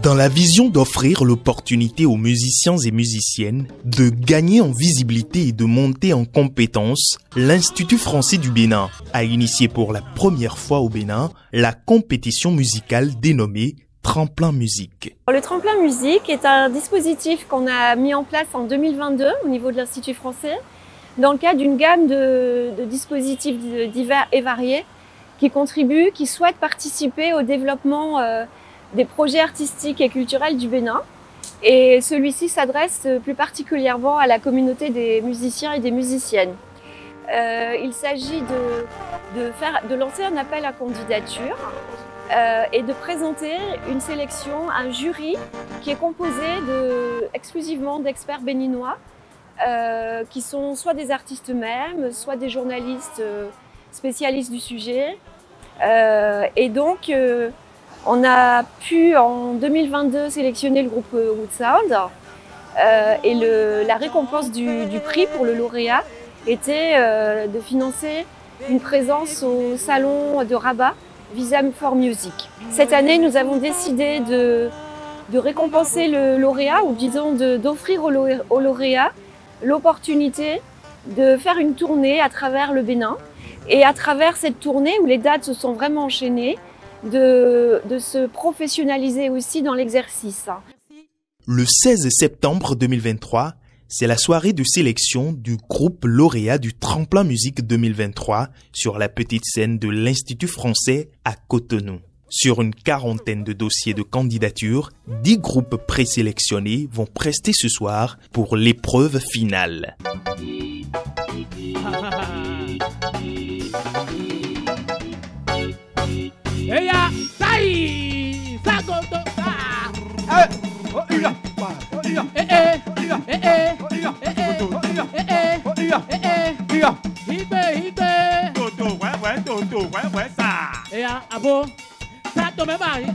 Dans la vision d'offrir l'opportunité aux musiciens et musiciennes de gagner en visibilité et de monter en compétences, l'Institut français du Bénin a initié pour la première fois au Bénin la compétition musicale dénommée Tremplin Musique. Le Tremplin Musique est un dispositif qu'on a mis en place en 2022 au niveau de l'Institut français dans le cadre d'une gamme de dispositifs divers et variés qui souhaitent participer au développement des projets artistiques et culturels du Bénin. Et celui-ci s'adresse plus particulièrement à la communauté des musiciens et des musiciennes. Il s'agit de lancer un appel à candidature et de présenter une sélection, un jury qui est composé exclusivement d'experts béninois qui sont soit des artistes eux-mêmes, soit des journalistes spécialistes du sujet. Et donc, on a pu en 2022 sélectionner le groupe Woodsound et la récompense du prix pour le lauréat était de financer une présence au salon de Rabat Visam for Music. Cette année, nous avons décidé de récompenser le lauréat ou disons d'offrir au lauréat l'opportunité de faire une tournée à travers le Bénin et à travers cette tournée où les dates se sont vraiment enchaînées, de se professionnaliser aussi dans l'exercice. Le 16 septembre 2023, c'est la soirée de sélection du groupe lauréat du Tremplin Musique 2023 sur la petite scène de l'Institut français à Cotonou. Sur une quarantaine de dossiers de candidature, 10 groupes présélectionnés vont prester ce soir pour l'épreuve finale. Eya, sai, sagoto, sa. Eya, abo, sa to me bari.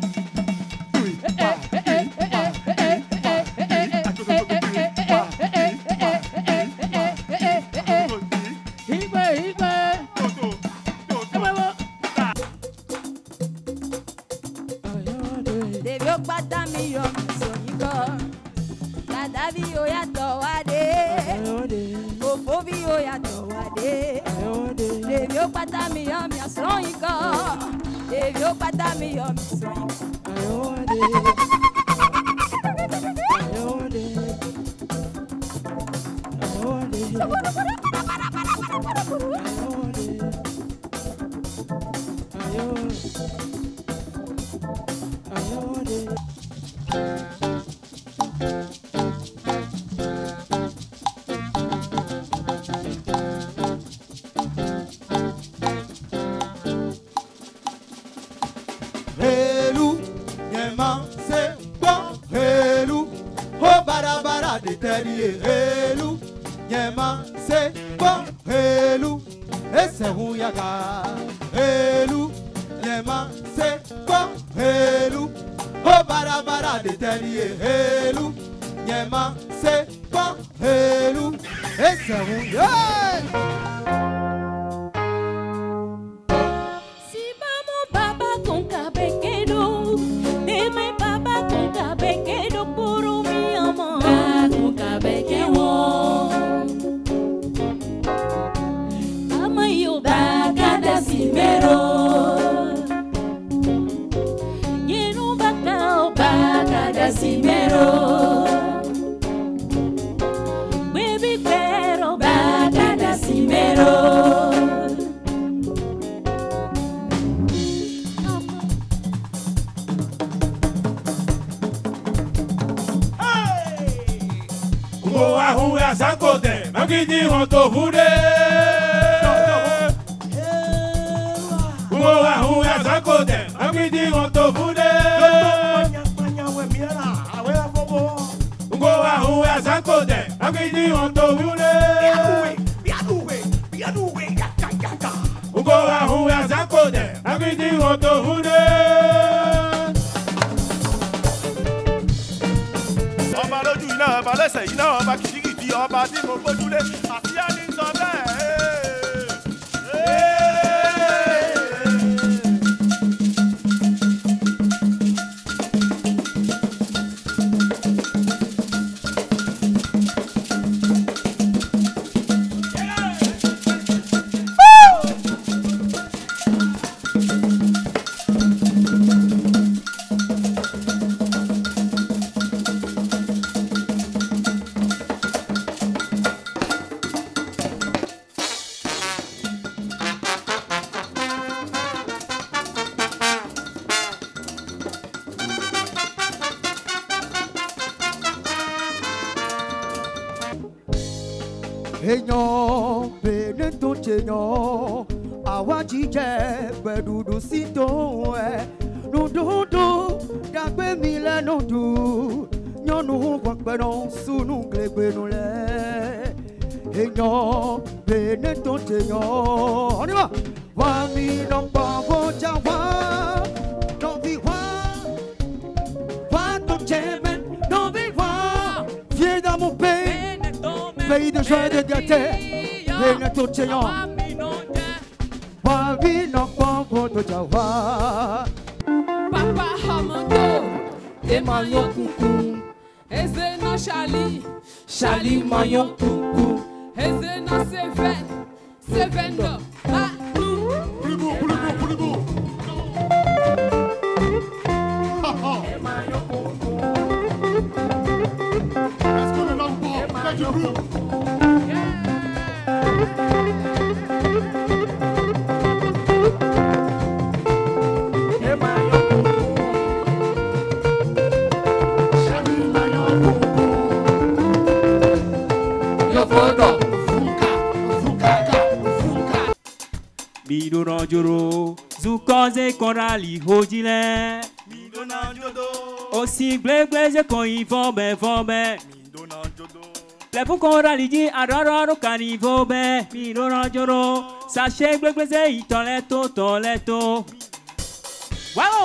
Enyo, Benito Chenyo, Awajije, Bedudu Sito, Nudu, Dagbe Mile Nudu, Nyonu, Wakbenon, Sunu, Glebenule, Enyo, Benito Chenyo, on y va, Wami, non Babo Jawa, non Viwa, Wato Chemen, non Viwa, viens dans mon pays. Pays de joie de gaieté, Benito Chenyo, Wabi no Babo Jawa, Papa Hamando, Emayon Kuku, Ezeno Chali, Chali Mayon Kuku, Ezeno Seven, Sevendo, Ah, Plus beau. Emayon Kuku, Est-ce qu'on est là ou pas? Faites du bruit. Midonanjoro, Zukoze Korali Hojile. Aussi blé qu'on y vombe. Les pour Korali dit Araro Canivobe. Midonanjoro, sachez blé, il toleto. Wallo,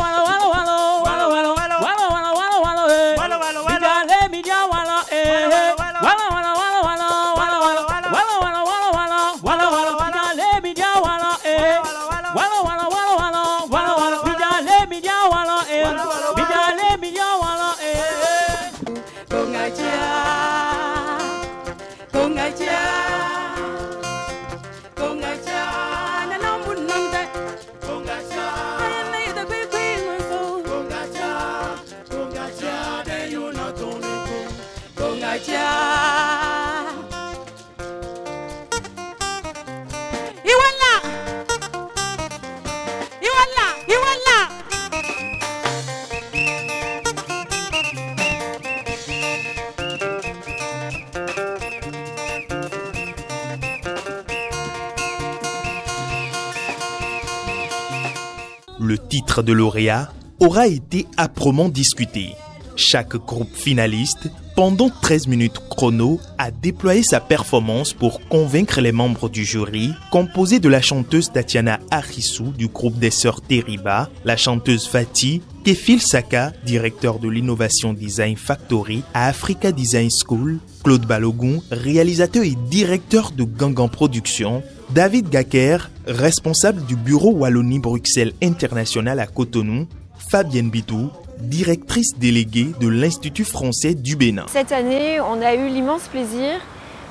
Le titre de lauréat aura été âprement discuté. Chaque groupe finaliste, pendant 13 minutes chrono, a déployé sa performance pour convaincre les membres du jury, composé de la chanteuse Tatiana Arissou du groupe des Sœurs Teriba, la chanteuse Fatih, Kefil Saka, directeur de l'Innovation Design Factory à Africa Design School, Claude Balogun, réalisateur et directeur de Gangan Production, David Gaker, responsable du bureau Wallonie-Bruxelles International à Cotonou, Fabienne Bidou, directrice déléguée de l'Institut français du Bénin. Cette année, on a eu l'immense plaisir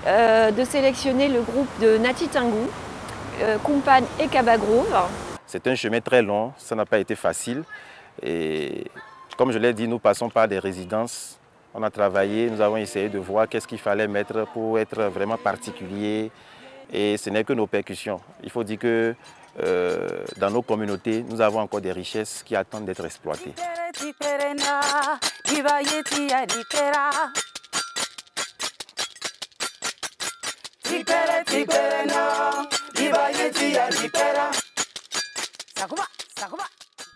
de sélectionner le groupe de Nati Tingou, Kumpan et Kabagroove. C'est un chemin très long, ça n'a pas été facile. Et comme je l'ai dit, nous passons par des résidences. On a travaillé, nous avons essayé de voir qu'est-ce qu'il fallait mettre pour être vraiment particulier. Et ce n'est que nos percussions. Il faut dire que dans nos communautés, nous avons encore des richesses qui attendent d'être exploitées.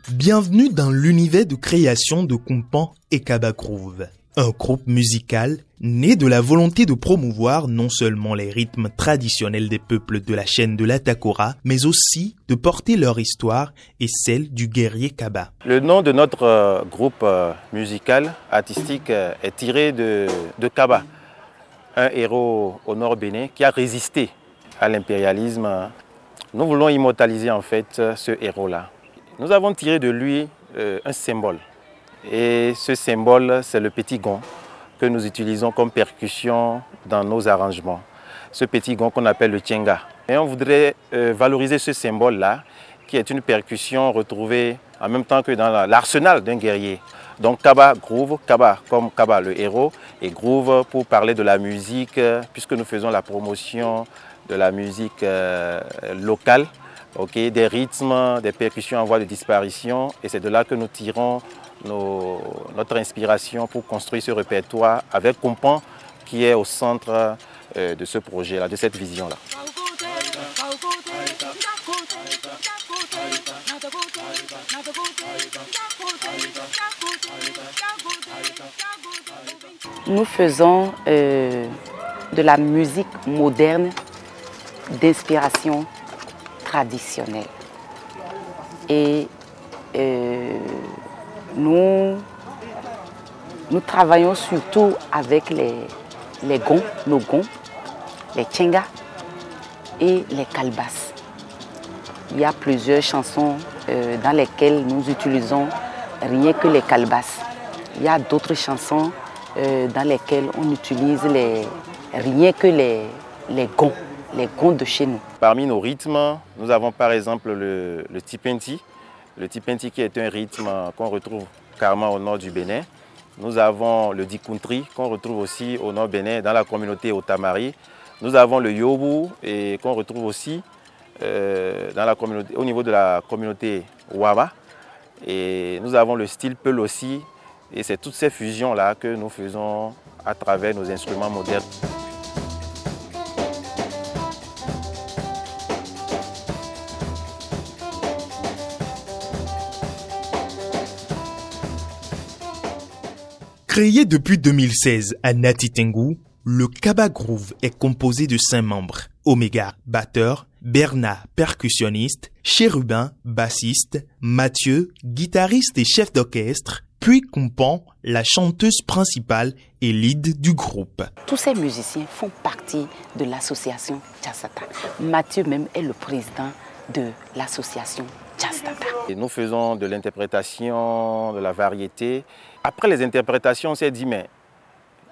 Bienvenue dans l'univers de création de Kumpan et Kabagroove. Un groupe musical né de la volonté de promouvoir non seulement les rythmes traditionnels des peuples de la chaîne de l'Atakora, mais aussi de porter leur histoire et celle du guerrier Kaba. Le nom de notre groupe musical, artistique, est tiré de Kaba, un héros au nord Bénin qui a résisté à l'impérialisme. Nous voulons immortaliser en fait ce héros-là. Nous avons tiré de lui un symbole. Et ce symbole, c'est le petit gong que nous utilisons comme percussion dans nos arrangements. Ce petit gong qu'on appelle le tchenga. Et on voudrait valoriser ce symbole-là, qui est une percussion retrouvée en même temps que dans l'arsenal d'un guerrier. Donc Kaba Groove, Kaba comme Kaba le héros, et Groove pour parler de la musique, puisque nous faisons la promotion de la musique locale, okay, des rythmes, des percussions en voie de disparition, et c'est de là que nous tirons notre inspiration pour construire ce répertoire avec Kumpan qui est au centre de ce projet-là, de cette vision-là. Nous faisons de la musique moderne d'inspiration traditionnelle. Et nous travaillons surtout avec les gongs, nos gongs, les tchengas et les kalbas. Il y a plusieurs chansons dans lesquelles nous utilisons rien que les kalbas. Il y a d'autres chansons dans lesquelles on utilise rien que les gonds de chez nous. Parmi nos rythmes, nous avons par exemple le tipenti. Le tipenti qui est un rythme qu'on retrouve carrément au nord du Bénin. Nous avons le dikuntri qu'on retrouve aussi au nord Bénin dans la communauté Otamari. Nous avons le yobu et qu'on retrouve aussi dans la communauté, au niveau de la communauté Waba. Et nous avons le style Peul aussi. Et c'est toutes ces fusions-là que nous faisons à travers nos instruments modernes. Créé depuis 2016 à Nati Tengu, le Kaba Groove est composé de 5 membres. Omega, batteur, Bernard, percussionniste, Chérubin, bassiste, Mathieu, guitariste et chef d'orchestre, puis Kumpan, la chanteuse principale et lead du groupe. Tous ces musiciens font partie de l'association Jazztata. Mathieu même est le président de l'association Jazztata. Et nous faisons de l'interprétation, de la variété. Après les interprétations, on s'est dit, mais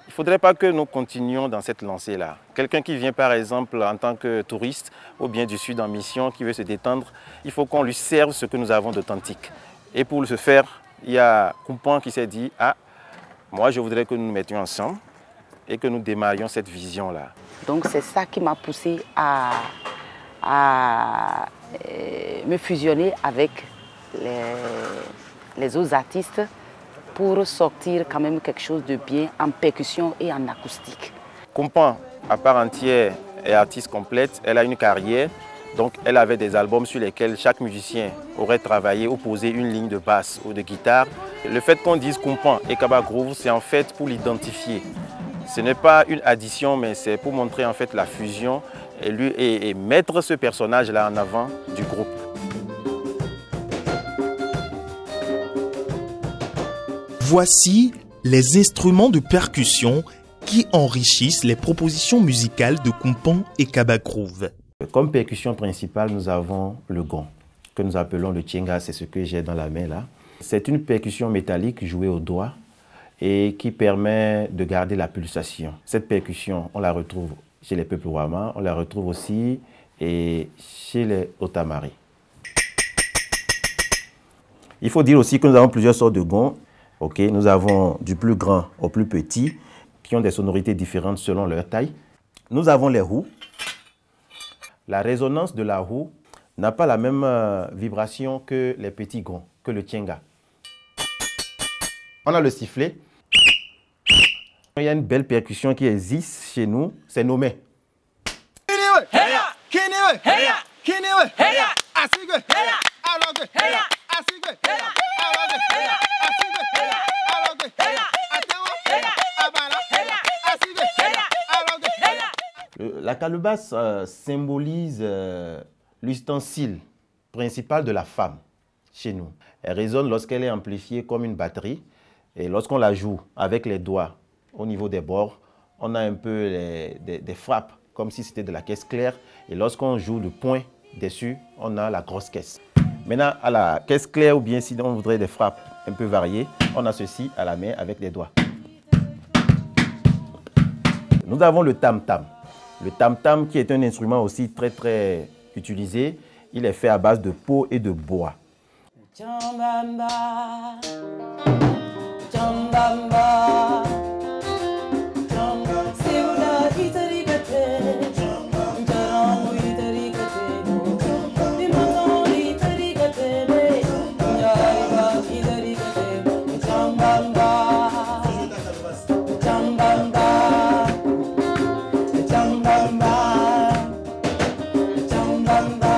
il ne faudrait pas que nous continuions dans cette lancée-là. Quelqu'un qui vient par exemple en tant que touriste ou bien du Sud en mission, qui veut se détendre, il faut qu'on lui serve ce que nous avons d'authentique. Et pour ce faire, il y a Kumpan qui s'est dit, ah, moi je voudrais que nous nous mettions ensemble et que nous démarrions cette vision-là. Donc c'est ça qui m'a poussé à me fusionner avec les autres artistes pour sortir quand même quelque chose de bien en percussion et en acoustique. Kumpan, à part entière, est artiste complète, elle a une carrière, donc elle avait des albums sur lesquels chaque musicien aurait travaillé ou posé une ligne de basse ou de guitare. Le fait qu'on dise Kumpan et Kaba Groove, c'est en fait pour l'identifier. Ce n'est pas une addition, mais c'est pour montrer en fait la fusion et mettre ce personnage-là en avant du groupe. Voici les instruments de percussion qui enrichissent les propositions musicales de Kumpan et Kaba Groove. Comme percussion principale, nous avons le gong, que nous appelons le tchenga, c'est ce que j'ai dans la main là. C'est une percussion métallique jouée au doigt et qui permet de garder la pulsation. Cette percussion, on la retrouve chez les peuples Wama, on la retrouve aussi chez les Otamari. Il faut dire aussi que nous avons plusieurs sortes de gongs. Okay, nous avons du plus grand au plus petit, qui ont des sonorités différentes selon leur taille. Nous avons les roues. La résonance de la roue n'a pas la même vibration que les petits gongs, que le tchenga. On a le sifflet. Il y a une belle percussion qui existe chez nous, c'est nommé. La calebasse symbolise l'ustensile principal de la femme chez nous. Elle résonne lorsqu'elle est amplifiée comme une batterie. Et lorsqu'on la joue avec les doigts au niveau des bords, on a un peu des frappes, comme si c'était de la caisse claire. Et lorsqu'on joue le point dessus, on a la grosse caisse. Maintenant, à la caisse claire, ou bien si on voudrait des frappes un peu variées, on a ceci à la main avec les doigts. Nous avons le tam-tam. Le tam-tam qui est un instrument aussi très très utilisé. Il est fait à base de peau et de bois. Chambamba, chambamba, chambamba, c'est una itarigate, charango itarigate, dimano itarigate, yaiba itarigate, chambamba, chambamba, chambamba, chambamba.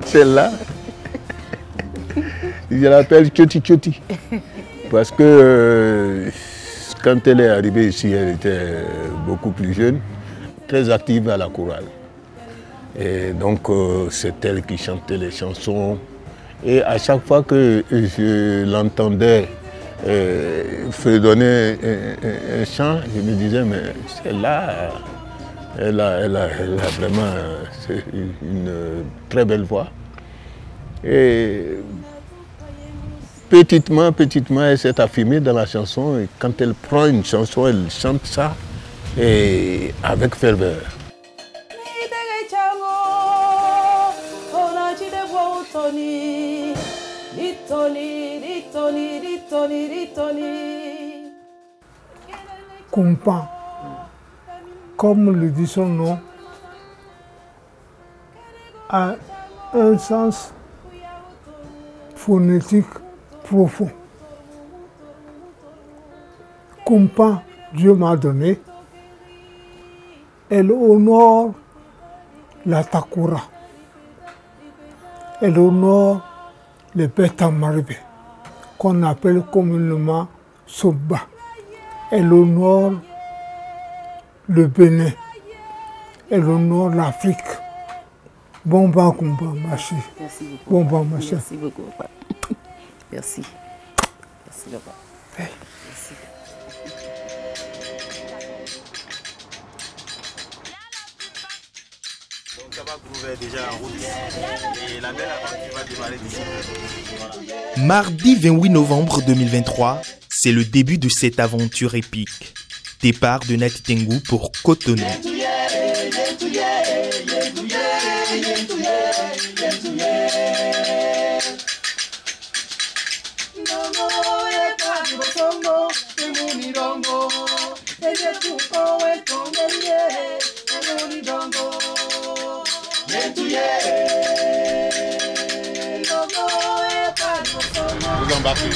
Celle-là, je l'appelle Choti Choti. Parce que quand elle est arrivée ici, elle était beaucoup plus jeune, très active à la chorale. Et donc c'est elle qui chantait les chansons. Et à chaque fois que je l'entendais fredonner un chant, je me disais, mais celle-là, elle a vraiment une très belle voix. Et petitement, elle s'est affirmée dans la chanson. Et quand elle prend une chanson, elle chante ça et avec ferveur. Compas, comme le dit son nom, a un sens phonétique profond. Compas, Dieu m'a donné, elle honore la Takura, elle honore les Betamaribé, qu'on appelle communément Soba. Elle honore le Bénin, elle honore l'Afrique. Bon vent, merci. Merci beaucoup. Bon vent, merci. Merci beaucoup. Merci. Merci beaucoup. Merci. Donc ça va prouver déjà en route et la belle aventure va démarrer d'ici. Voilà. Mardi 28 novembre 2023, c'est le début de cette aventure épique. Départ de Nati Tengu pour Cotonou. Vous embarquez.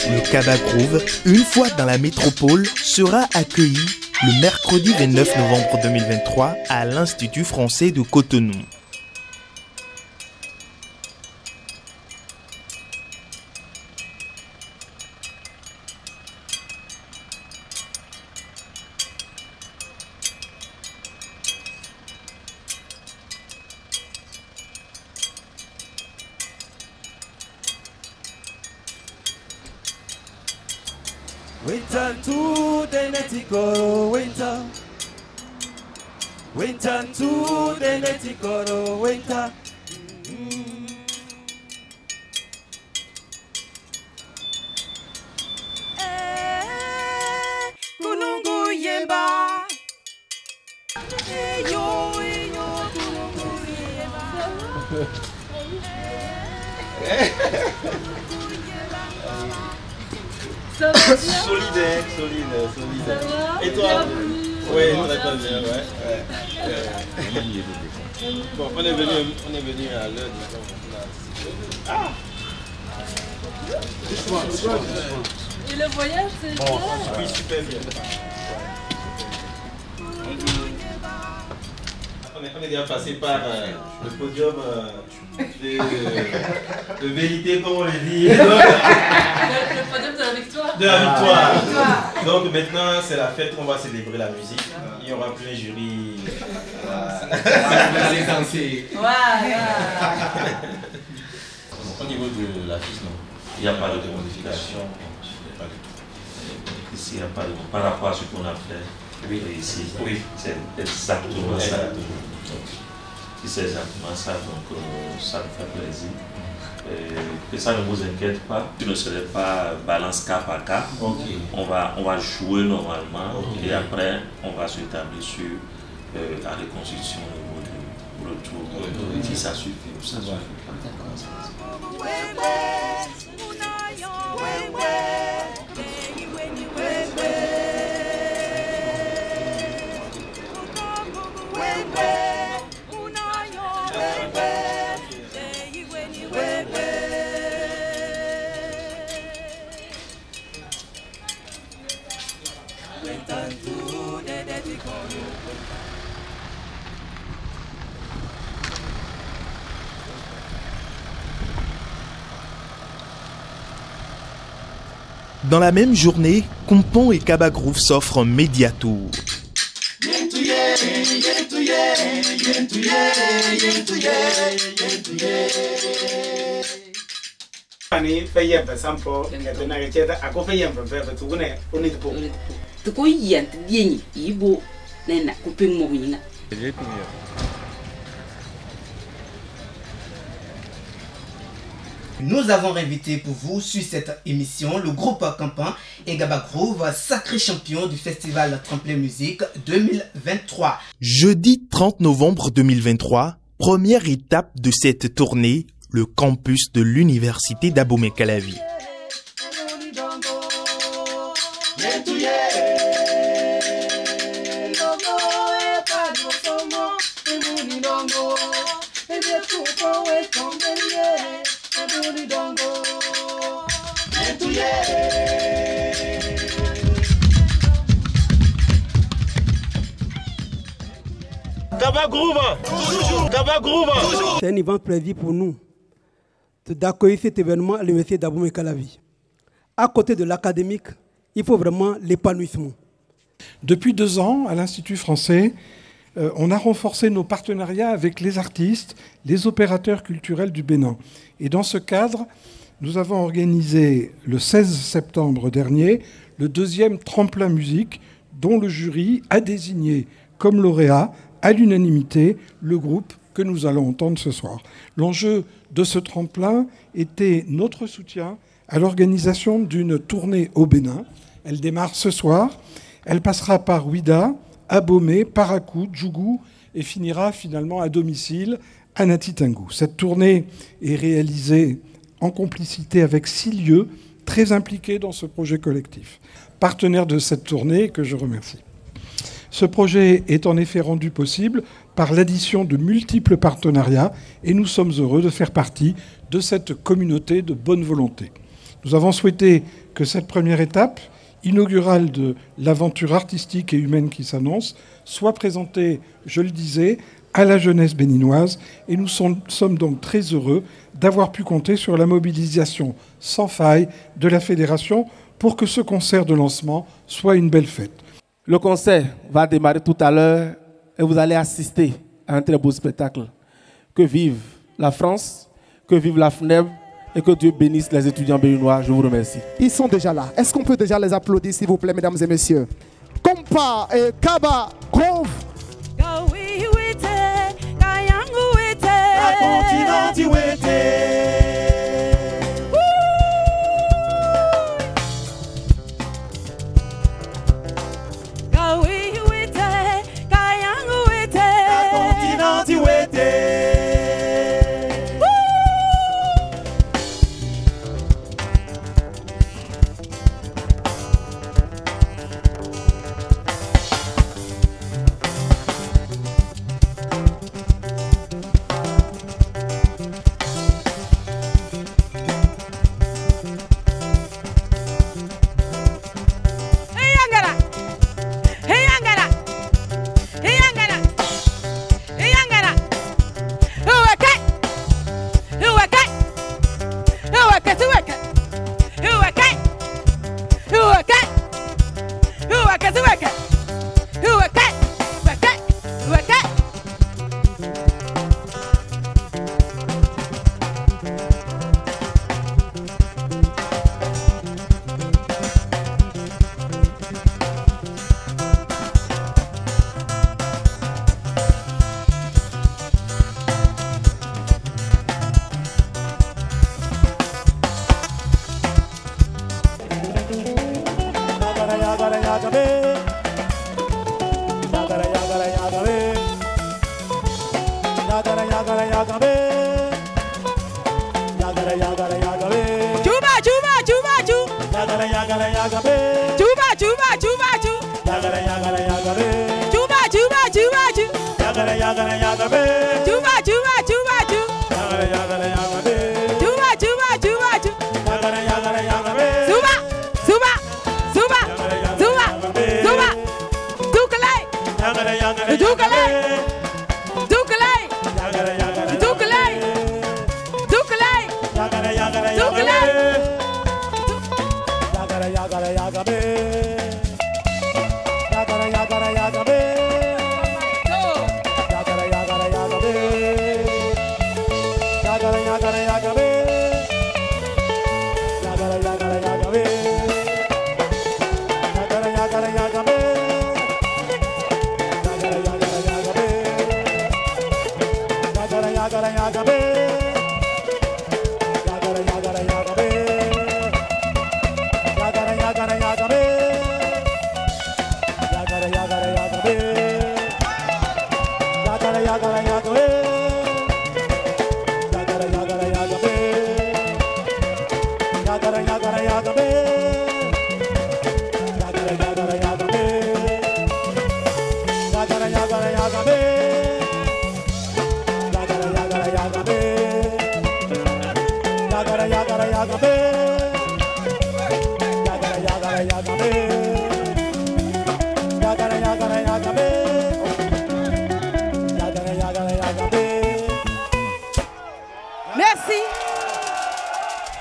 Le Kaba Groove, une fois dans la métropole, sera accueilli le mercredi 29 novembre 2023 à l'Institut français de Cotonou. Winter to the netikoro winter. Winter to the netikoro winter. Kulungu yemba. Yo kulungu yemba. Ça va bien. Solide. Ça va? Et toi? Oui, très bien, ouais. Bon, on est venu à l'heure, disons. Ah! Et le voyage, c'est bon, oui, super bien. On est déjà passé par le podium de vérité, comme on le dit. Le podium de la victoire. De la victoire. Donc maintenant, c'est la fête, on va célébrer la musique. Il y aura plus un jury. Allez danser. Au niveau de l'affiche, non. Il n'y a pas de modification. Ici, il n'y a pas de... Par rapport à ce qu'on a fait. Oui, ici, oui, c'est exactement ça. Si c'est exactement ça, donc ça me fait plaisir. Que ça ne vous inquiète pas, tu ne serais pas balance cas par cas. Okay. On va jouer normalement et après on va s'établir sur la reconstruction au niveau du retour. Si ça suffit ou ça suffit pas. Dans la même journée, Kompon et Kaba Groove s'offrent un média tour. Nous avons invité pour vous sur cette émission le groupe Kompon et Kaba Groove, sacré champion du festival Tremplin Musique 2023. Jeudi 30 novembre 2023, première étape de cette tournée, le campus de l'université d'Abomey-Calavi. Kaba Groove, toujours. Kaba Groove, toujours. C'est un événement prévu pour nous d'accueillir cet événement à l'université d'Abomey-Calavi. À côté de l'académique, il faut vraiment l'épanouissement. Depuis 2 ans, à l'Institut français, on a renforcé nos partenariats avec les artistes, les opérateurs culturels du Bénin. Et dans ce cadre, nous avons organisé le 16 septembre dernier le 2e tremplin musique dont le jury a désigné comme lauréat à l'unanimité le groupe que nous allons entendre ce soir. L'enjeu de ce tremplin était notre soutien à l'organisation d'une tournée au Bénin. Elle démarre ce soir. Elle passera par Ouida, Abomey, Parakou, Djougou et finira finalement à domicile à Natitingou. Cette tournée est réalisée en complicité avec 6 lieux très impliqués dans ce projet collectif. Partenaire de cette tournée que je remercie. Ce projet est en effet rendu possible par l'addition de multiples partenariats et nous sommes heureux de faire partie de cette communauté de bonne volonté. Nous avons souhaité que cette première étape, inaugurale de l'aventure artistique et humaine qui s'annonce, soit présentée, je le disais, à la jeunesse béninoise et nous sommes donc très heureux d'avoir pu compter sur la mobilisation sans faille de la Fédération pour que ce concert de lancement soit une belle fête. Le concert va démarrer tout à l'heure et vous allez assister à un très beau spectacle. Que vive la France, que vive la FNEB et que Dieu bénisse les étudiants béninois. Je vous remercie. Ils sont déjà là. Est-ce qu'on peut déjà les applaudir, s'il vous plaît, mesdames et messieurs? Kompa et Kaba Groove.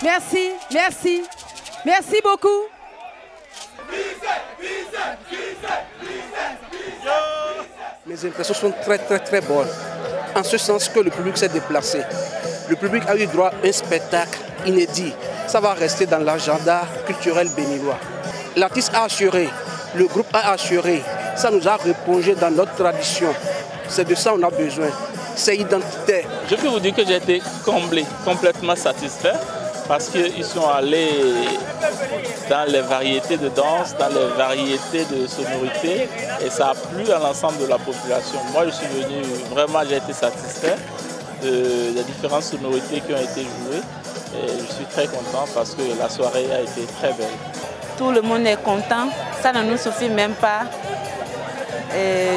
Merci, merci, merci beaucoup. Mes impressions sont très bonnes. En ce sens que le public s'est déplacé. Le public a eu droit à un spectacle inédit. Ça va rester dans l'agenda culturel béninois. L'artiste a assuré, le groupe a assuré. Ça nous a replongé dans notre tradition. C'est de ça qu'on a besoin. C'est identitaire. Je peux vous dire que j'ai été comblé, complètement satisfait, parce qu'ils sont allés dans les variétés de danse, dans les variétés de sonorités, et ça a plu à l'ensemble de la population. Moi, je suis venu, vraiment, j'ai été satisfait des différentes sonorités qui ont été jouées, et je suis très content parce que la soirée a été très belle. Tout le monde est content, ça ne nous suffit même pas.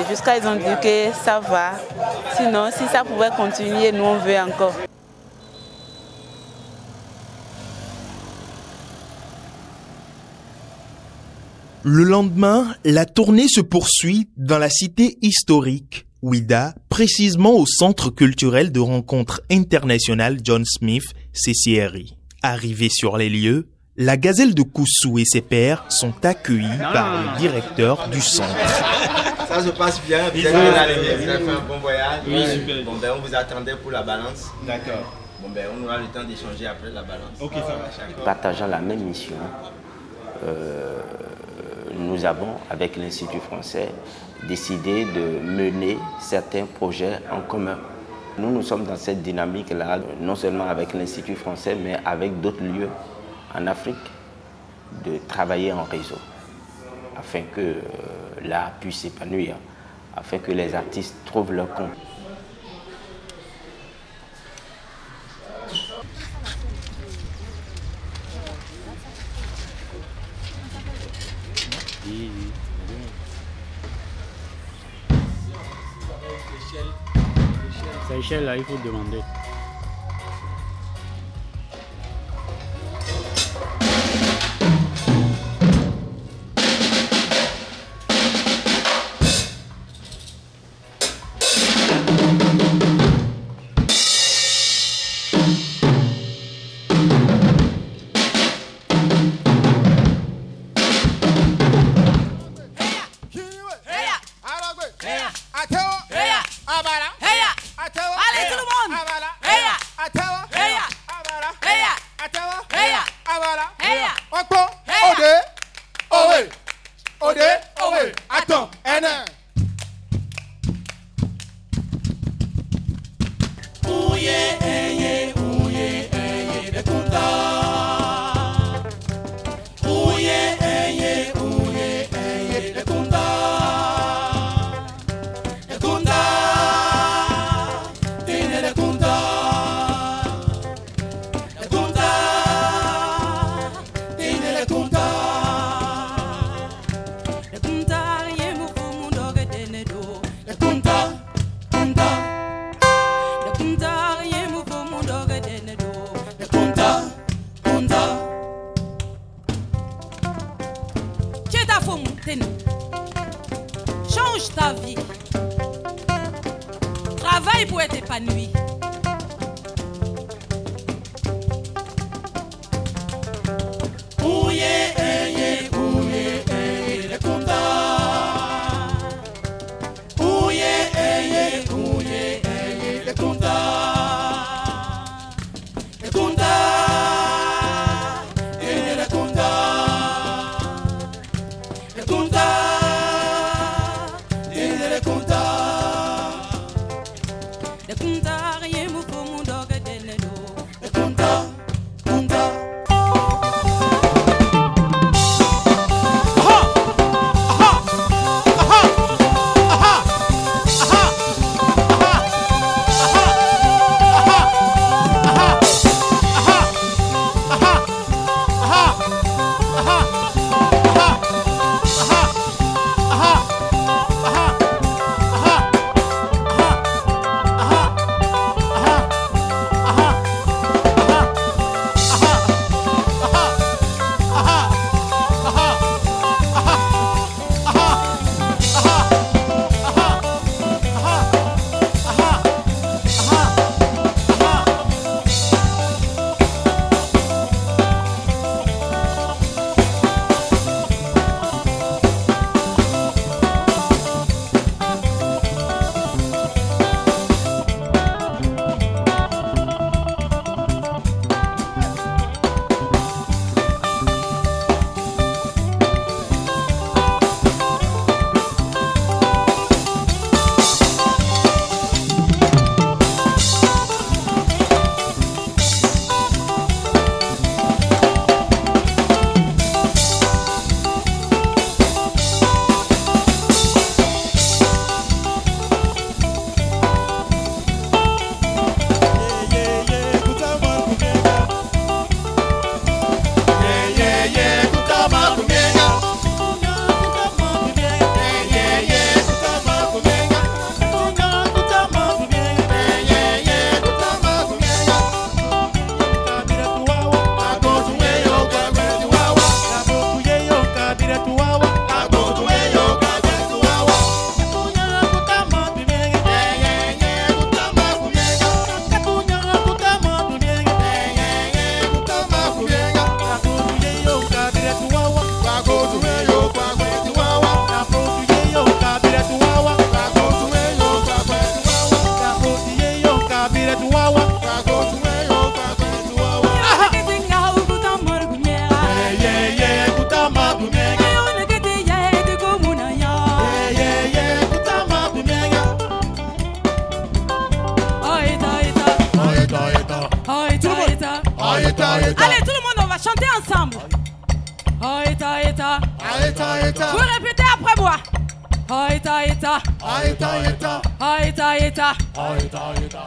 Jusqu'à ils ont dit que ça va. Sinon, si ça pouvait continuer, nous on veut encore. Le lendemain, la tournée se poursuit dans la cité historique Ouida, précisément au Centre culturel de rencontre internationale John Smith, CCRI. Arrivés sur les lieux, la gazelle de Koussou et ses pairs sont accueillis par le directeur du centre. Ça se passe bien, vous êtes bien arrivé, vous avez fait un bon voyage. Oui, super. Bon, ben, on vous attendait pour la balance. D'accord. Bon, ben, on aura le temps d'échanger après la balance. Ok, ça va. Partageant la même mission, nous avons, avec l'Institut français, décidé de mener certains projets en commun. Nous sommes dans cette dynamique-là, non seulement avec l'Institut français, mais avec d'autres lieux en Afrique, de travailler en réseau, afin que l'art puisse s'épanouir, afin que les artistes trouvent leur compte. Cette échelle-là, il faut demander. Change ta vie. Travaille pour être épanoui. Allez, tout le monde, on va chanter ensemble. Aïta, aïta. Aïta, aïta. Vous répétez après moi. Aïta, aïta. Aïta, aïta. Aïta, aïta.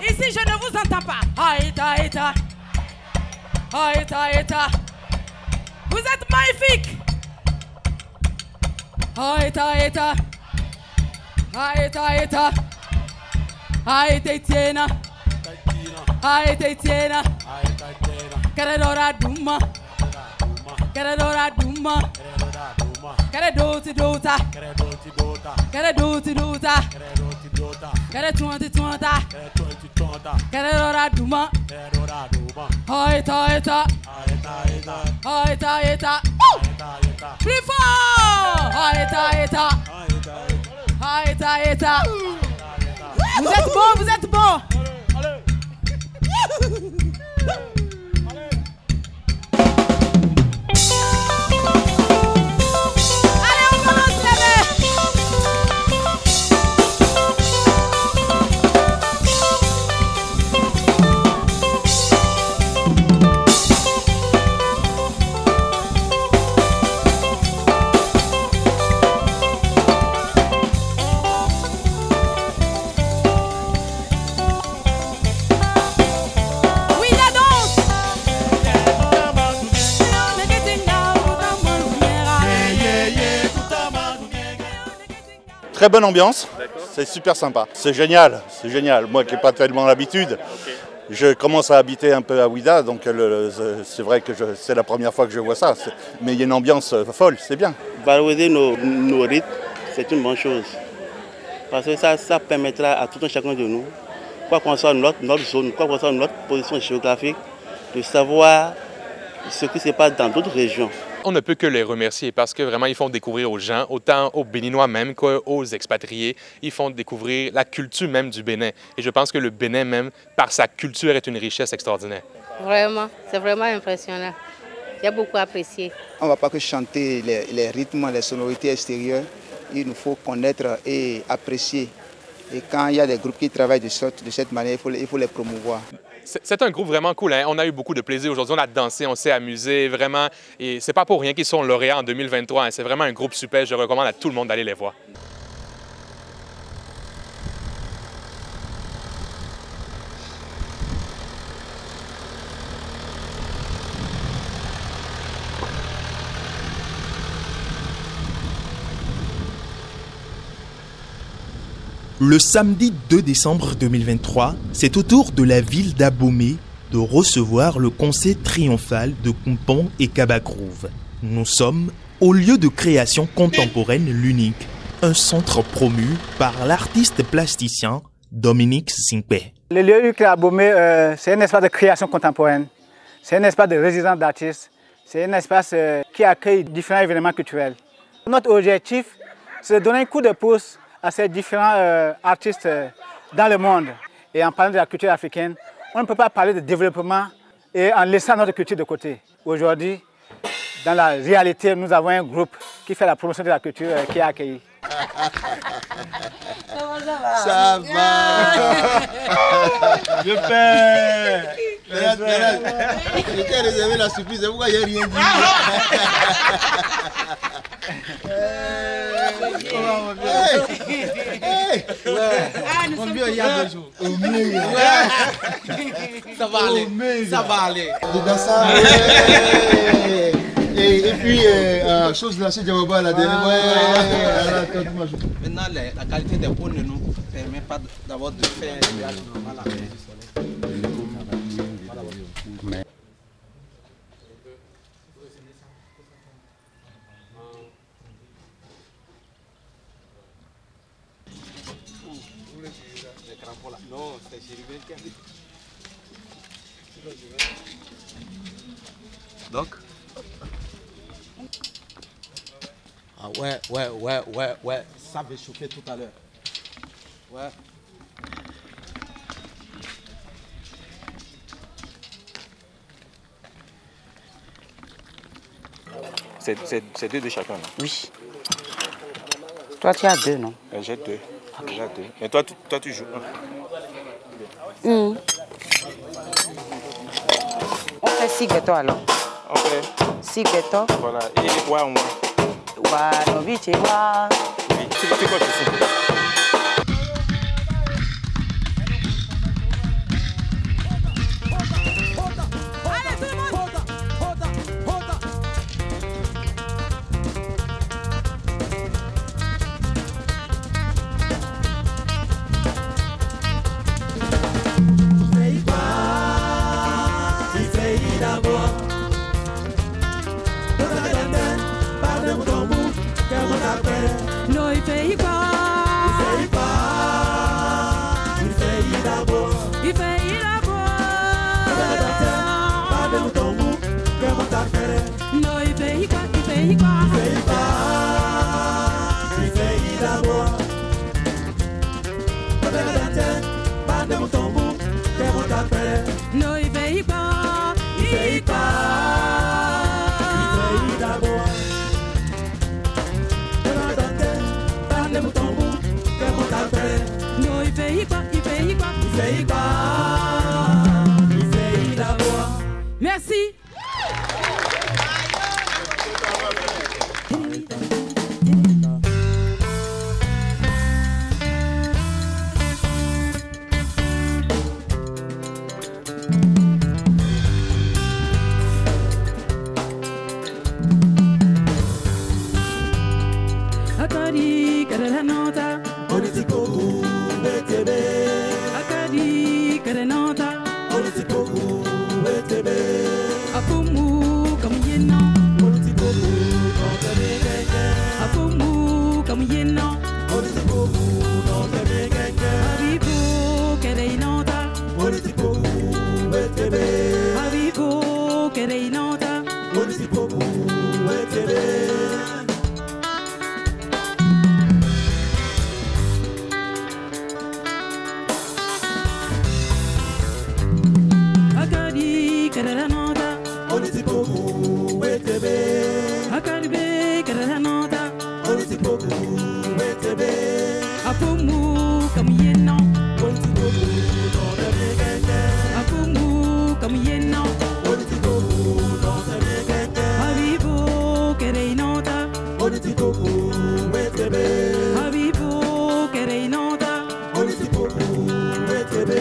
Ici, je ne vous entends pas. Aïta, aïta. Aïta, aïta. Vous êtes magnifiques. Aïta, aïta. Aïta, aïta. Aïta, Etienne. Aïta, Etienne. Keredora Duma. Keredora Duma. Keredoti Dota. Keredoti Dota. Keredoti Dota. Keredora Duma. Aïta, aïta. Aïta, aïta. Plus fort. Aïta, aïta. Aïta, aïta. Vous êtes bon, vous êtes bon. très bonne ambiance, c'est super sympa. C'est génial, c'est génial. Moi qui n'ai pas tellement l'habitude, je commence à habiter un peu à Ouidah, donc c'est vrai que c'est la première fois que je vois ça. Mais il y a une ambiance folle, c'est bien. Valoriser nos rythmes, c'est une bonne chose. Parce que ça permettra à tout un chacun de nous, quoi qu'on soit notre zone, quoi qu'on soit notre position géographique, de savoir ce qui se passe dans d'autres régions. On ne peut que les remercier parce que vraiment ils font découvrir aux gens, autant aux Béninois même qu'aux expatriés, ils font découvrir la culture même du Bénin. Et je pense que le Bénin même, par sa culture, est une richesse extraordinaire. Vraiment, c'est vraiment impressionnant. J'ai beaucoup apprécié. On ne va pas que chanter les rythmes, les sonorités extérieures. Il nous faut connaître et apprécier. Et quand il y a des groupes qui travaillent de cette manière, il faut les promouvoir. C'est un groupe vraiment cool, hein? On a eu beaucoup de plaisir aujourd'hui, on a dansé, on s'est amusé, vraiment. Et c'est pas pour rien qu'ils sont lauréats en 2023, hein? C'est vraiment un groupe super, je recommande à tout le monde d'aller les voir. Le samedi 2 décembre 2023, c'est au tour de la ville d'Abomey de recevoir le concert triomphal de Kompong et Kaba Groove. Nous sommes au lieu de création contemporaine l'unique, un centre promu par l'artiste plasticien Dominique Singpe. Le lieu unique à Abomey, c'est un espace de création contemporaine, c'est un espace de résidence d'artistes, c'est un espace qui accueille différents événements culturels. Notre objectif, c'est de donner un coup de pouce à ces différents artistes dans le monde. Et en parlant de la culture africaine, on ne peut pas parler de développement et en laissant notre culture de côté. Aujourd'hui, dans la réalité, nous avons un groupe qui fait la promotion de la culture qui est accueilli. Ça va. Je fais. J'étais réservé la surprise, c'est pourquoi il n'y a rien dit. Mon vieux, il y a 2 jours. Ça va aller. Ça va aller. Et puis, chose là, c'est Djawaba, la dernière. Maintenant, la qualité des pots ne nous permet pas d'avoir de faire un voyage normal à la du soleil. Non, c'est Chéribin qui a dit. Donc ah ouais, ça va chauffer tout à l'heure. Ouais. C'est 2 de chacun, non? Oui. Toi, tu as 2, non? J'ai 2. Okay. J'ai 2. Mais toi, tu joues 1. On fait 6 gâteaux alors. On fait 6 gâteaux. Voilà. Et quoi au moins? Ouais, non, vite, tu vois. Oui, c'est quoi que c'est? No, il fait pas. Merci. Atari, quelle est la nota? Onitipoku, Wetebe. Habibu Kereinota. Onitipoku, Wetebe.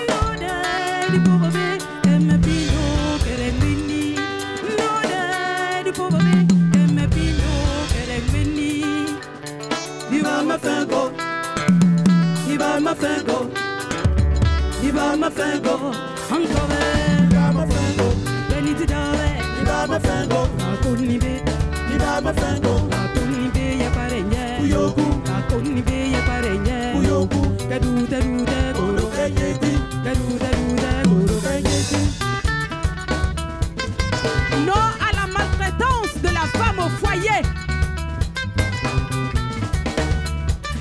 Loda di Pobabe, Emepino Keremini. Loda di Pobabe, Emepino Keremini. Viva Mafengo, Viva Mafengo, Viva Mafengo, Ankobe, Viva Mafengo, Benitidawe, Viva Mafengo, Akunibe, Viva Mafengo, Akunibe ya parenye, Uyoku, Akunibe ya parenye, Uyoku, Kadu Goro Kenyeti, Kadu Goro Kenyeti. Non à la maltraitance de la femme au foyer.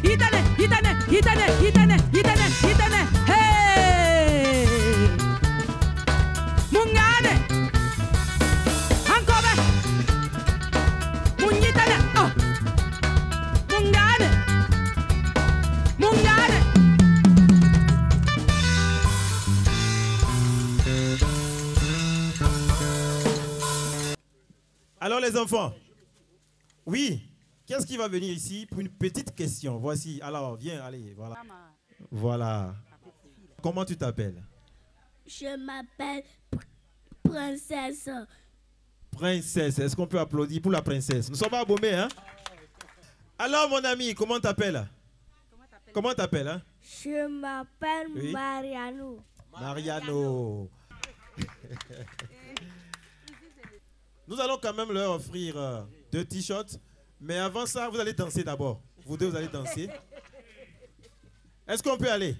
Hitane, hitane, hitane, hitane, hitane, hitane. Hey! Mungane. Encore. Munyitane. Oh. Mungane. Mungane. Alors les enfants, oui, qu'est-ce qui va venir ici pour une petite question? Voici, alors viens, allez, voilà. Voilà. Comment tu t'appelles? Je m'appelle Princesse. Princesse, est-ce qu'on peut applaudir pour la princesse? Nous sommes à Bomé, hein? Alors mon ami, comment t'appelles? Comment t'appelles, hein? Je m'appelle Oui. Mariano. Mariano. Nous allons quand même leur offrir 2 t-shirts. Mais avant ça, vous allez danser d'abord. Vous deux, vous allez danser. Est-ce qu'on peut aller?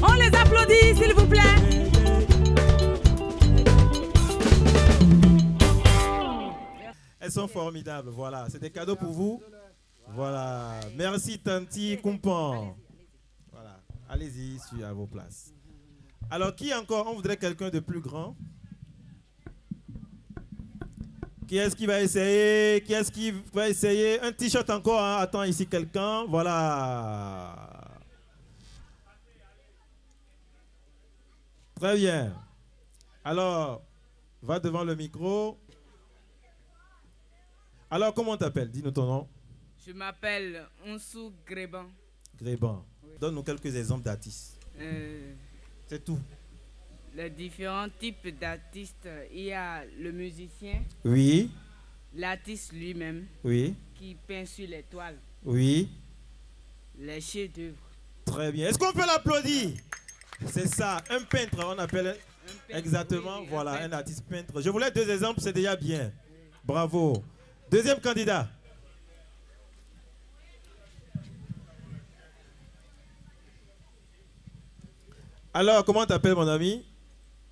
On les applaudit, s'il vous plaît. Elles sont formidables, voilà. C'est des cadeaux pour vous. Voilà. Merci Tanti Kumpan. Voilà. Allez-y, suis à vos places. Alors, qui encore? On voudrait quelqu'un de plus grand. Qui est-ce qui va essayer? Qui est-ce qui va essayer? Un t-shirt encore, hein? Attends, ici quelqu'un. Voilà. Très bien. Alors, va devant le micro. Alors, comment on t'appelle? Dis-nous ton nom. Je m'appelle Onsou Gréban. Gréban. Donne-nous quelques exemples d'artistes. C'est tout. Les différents types d'artistes, il y a le musicien. Oui. L'artiste lui-même. Oui. Qui peint sur les toiles. Oui. Les chefs-d'œuvre. Très bien. Est-ce qu'on peut l'applaudir? C'est ça, un peintre, on appelle exactement, oui, voilà, un artiste peintre. Je voulais 2 exemples, c'est déjà bien. Bravo. Deuxième candidat. Alors, comment t'appelles mon ami?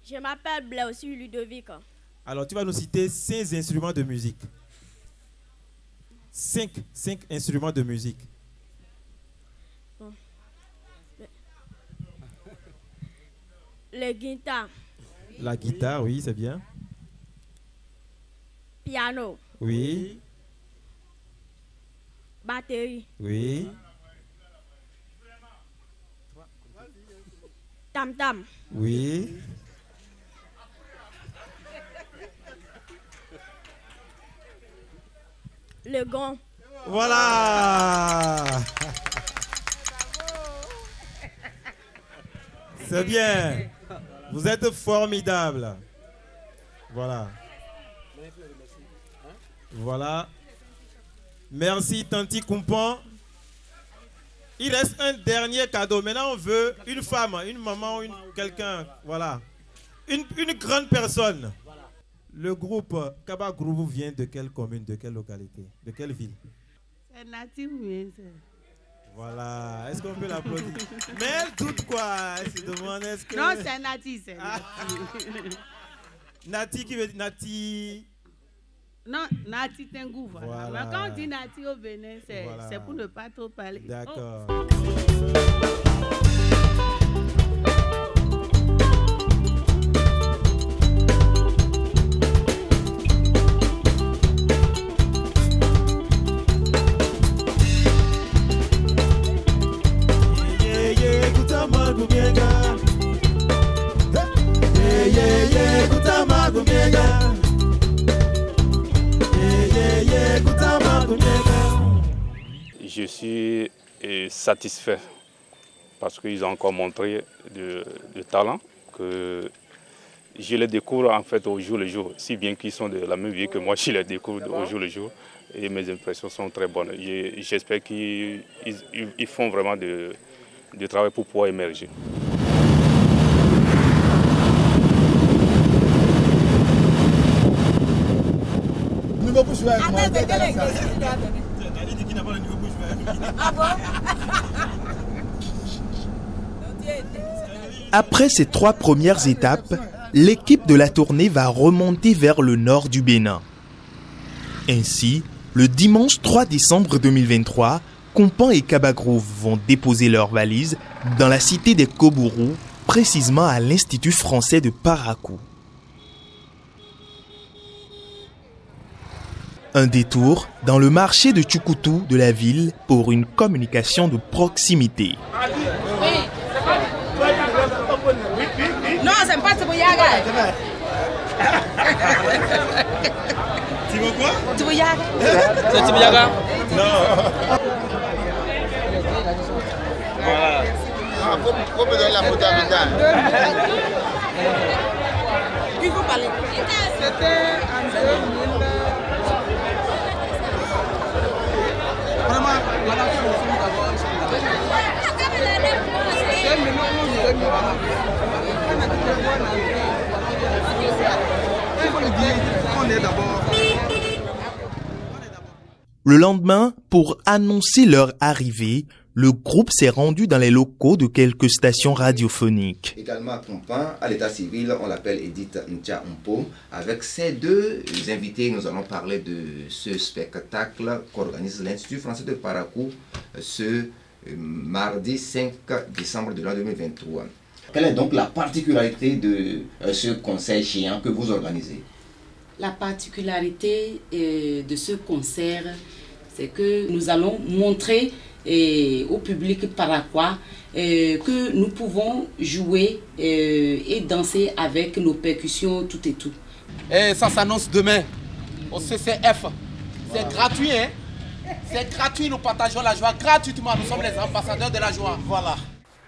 Je m'appelle Blaise Ludovic. Alors, tu vas nous citer 5 instruments de musique. 5 instruments de musique. Bon. Le guitare. La guitare, oui, c'est bien. Piano. Oui. Batterie. Oui. Tam-tam. Oui. Le gong. Voilà. C'est bien. Vous êtes formidables. Voilà. Voilà. Merci Tanti Kumpan. Il reste un dernier cadeau. Maintenant, on veut une femme, une maman, quelqu'un. Voilà. Une grande personne. Le groupe Kaba Groove vient de quelle commune, de quelle localité, de quelle ville? C'est natif, mais c'est... Voilà, est-ce qu'on peut l'applaudir? Mais elle doute quoi? Elle se demande est-ce que... Non, c'est Nati, c'est Nati. Nati qui veut dire Nati... Non, Nati Tengu, voilà. Mais quand on dit Nati au Bénin, c'est pour ne pas trop parler. D'accord. Je suis satisfait parce qu'ils ont encore montré de talent que je les découvre en fait au jour le jour, si bien qu'ils sont de la même vie que moi, je les découvre au jour le jour et mes impressions sont très bonnes. J'espère qu'ils font vraiment du travail pour pouvoir émerger. Après ces 3 premières étapes, l'équipe de la tournée va remonter vers le nord du Bénin. Ainsi, le dimanche 3 décembre 2023, Kumpan et Kabagroove vont déposer leurs valises dans la cité des Kobourou, précisément à l'Institut français de Parakou. Un détour dans le marché de Tchoukoutou de la ville pour une communication de proximité. Non, c'est pas Tibouyaga. Tu veux quoi? Tibouyaga. C'est Tibouyaga? Non. Voilà. Faut me donner la photo à Vital. Il faut parler. C'était en 2000. Vraiment, voilà, Le lendemain, pour annoncer leur arrivée, le groupe s'est rendu dans les locaux de quelques stations radiophoniques. Également à Kumpan, à l'état civil, on l'appelle Edith Ntia-Umpo. Avec ces 2 invités, nous allons parler de ce spectacle qu'organise l'Institut français de Parakou ce mardi 5 décembre de l'an 2023. Quelle est donc la particularité de ce concert géant que vous organisez? La particularité de ce concert, c'est que nous allons montrer au public paraquois que nous pouvons jouer et danser avec nos percussions tout et tout. Et ça s'annonce demain au CCF. C'est gratuit, hein? C'est gratuit, nous partageons la joie gratuitement. Nous sommes les ambassadeurs de la joie. Voilà.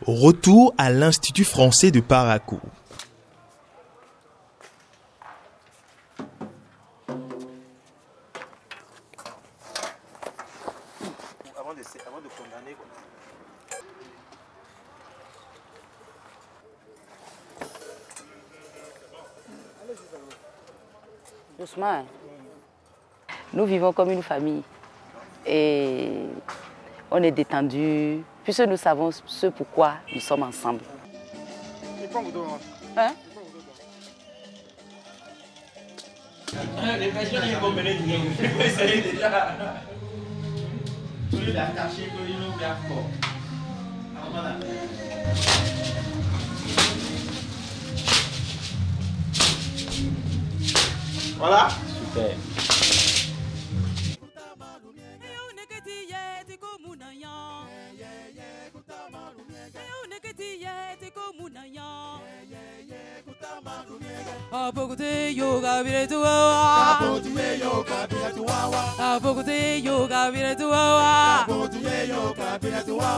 Retour à l'Institut français de Parakou. Avant de condamner. Doucement. Nous vivons comme une famille et on est détendu puisque nous savons ce pourquoi nous sommes ensemble. Hein? Voilà. Super. Apokote yoga vire tuwa. Apokote yoga vire tuwa. Apokote yoga vire tuwa. Apokote yoga vire tuwa.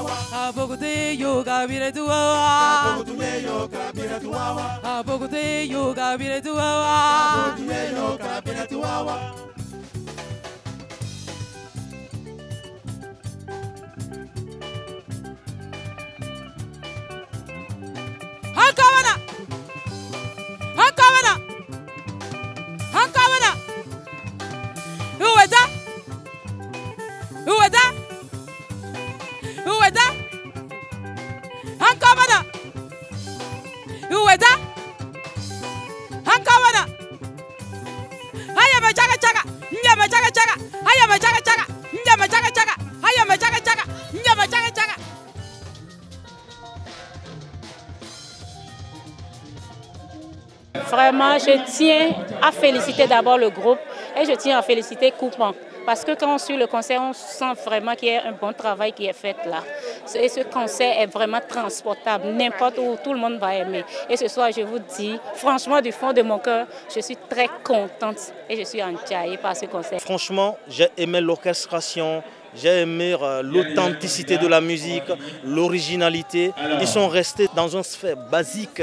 Apokote yoga vire tuwa. Apokote yoga vire tuwa. Apokote yoga vire tuwa. Apokote yoga vire tuwa. Hankawana. Hankawana. Hankawana. Who is that? Who is that? Vraiment, je tiens à féliciter d'abord le groupe et je tiens à féliciter Coupon. Parce que quand on suit le concert, on sent vraiment qu'il y a un bon travail qui est fait là. Et ce concert est vraiment transportable, n'importe où, tout le monde va aimer. Et ce soir, je vous dis, franchement, du fond de mon cœur, je suis très contente et je suis entichée par ce concert. Franchement, j'ai aimé l'orchestration, j'ai aimé l'authenticité de la musique, l'originalité. Ils sont restés dans une sphère basique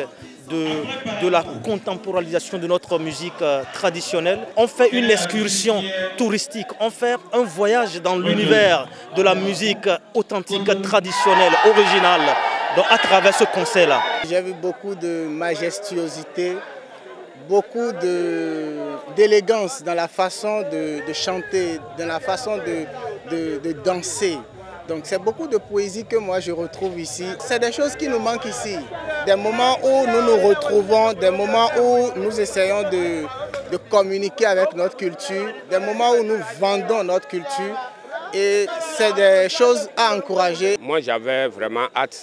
de la contemporanisation de notre musique traditionnelle. On fait une excursion touristique, on fait un voyage dans l'univers de la musique authentique, traditionnelle, originale, donc à travers ce concert-là. J'ai vu beaucoup de majestuosité, beaucoup d'élégance dans la façon de chanter, dans la façon de danser. Donc c'est beaucoup de poésie que moi je retrouve ici. C'est des choses qui nous manquent ici. Des moments où nous nous retrouvons, des moments où nous essayons de communiquer avec notre culture, des moments où nous vendons notre culture. Et c'est des choses à encourager. Moi j'avais vraiment hâte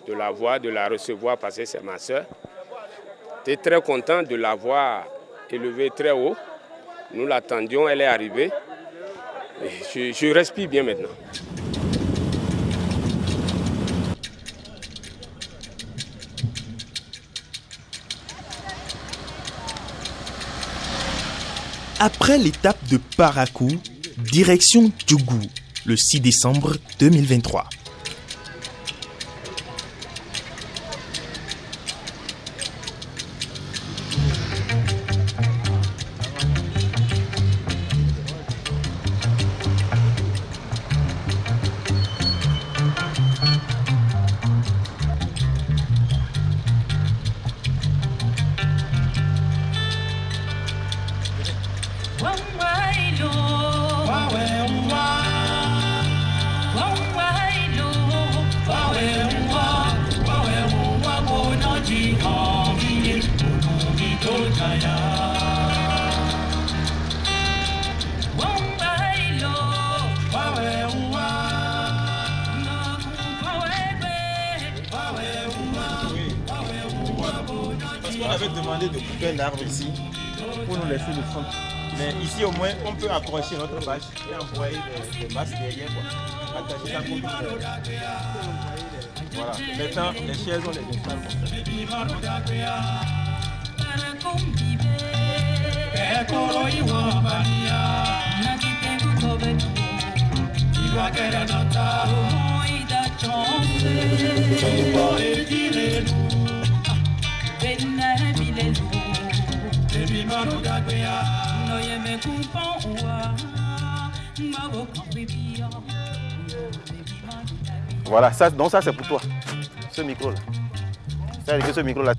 de la voir, de la recevoir parce que c'est ma soeur. J'étais très content de la voir élevée très haut. Nous l'attendions, elle est arrivée. Et je respire bien maintenant. Après l'étape de Parakou, direction Djougou, le 6 décembre 2023. On avait demandé de couper l'arbre ici pour nous laisser le fond. Mais ici au moins on peut accrocher notre bâche et envoyer des masses derrière quoi. Attacher ça contre voilà. Maintenant les chaises on les installe comme Voilà, ça, donc ça c'est pour toi, ce micro là. C'est-à-dire que ce micro là.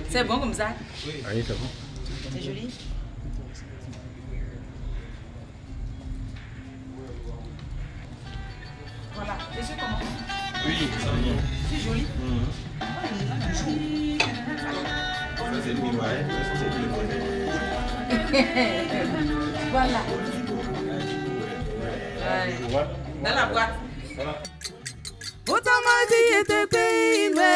C'est bon comme ça? Oui, c'est bon. C'est joli. Voilà, dessus comment? Oui, c'est bien. C'est joli. Ça c'est le miroir, ça c'est le miroir. Voilà. Ouais. Dans la boîte. Voilà. Otamati ete peime.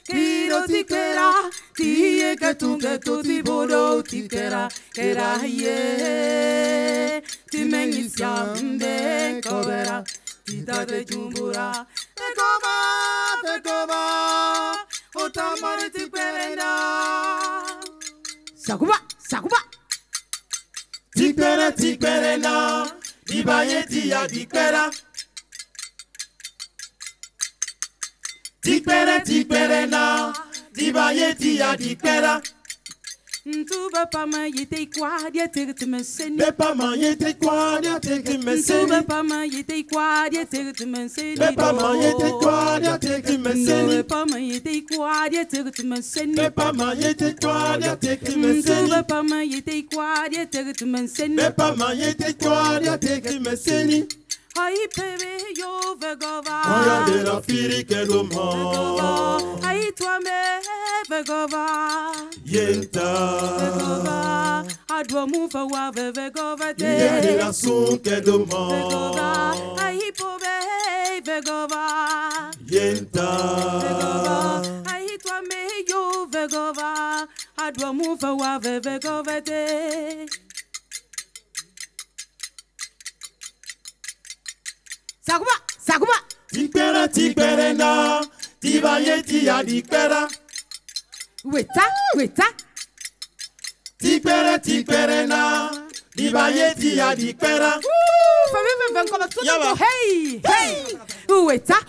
Kiro tikera, tiye ketunge toti bodo tikera, kera ye. Timengi siambe kobera, tita de jumbura. Pekova, otamari tikperenda. Sakuba. Tikperena, dibayeti ya dikpera. Tikperena, dibayeti ya dikpera. Ntuba pama yete kwa dia tirte meseni. Bepa ma yete kwa dia tirte meseni. Ntuba pama yete kwa dia tirte meseni. Bepa ma yete kwa dia tirte meseni. Ntuba pama yete kwa dia tirte meseni. Bepa ma yete kwa dia tirte meseni. Ntuba pama yete kwa dia tirte meseni. Bepa ma yete kwa dia tirte meseni. Ai pebe yo vegova. Oya de la firi que lo mo. Ai toi me vegova. Yenta. Vegova. Adwa mufa wa vegova te. Oya de la sun que lo mo. Vegova. Ai pobe vegova. Yenta. Vegova. Ai toi me yo vegova. Adwa mufa wa vegova te. Sakuba. Tikperena, dibayeti ya dikpera. Weta. Tikperena, dibayeti ya dikpera. Hey. Weta.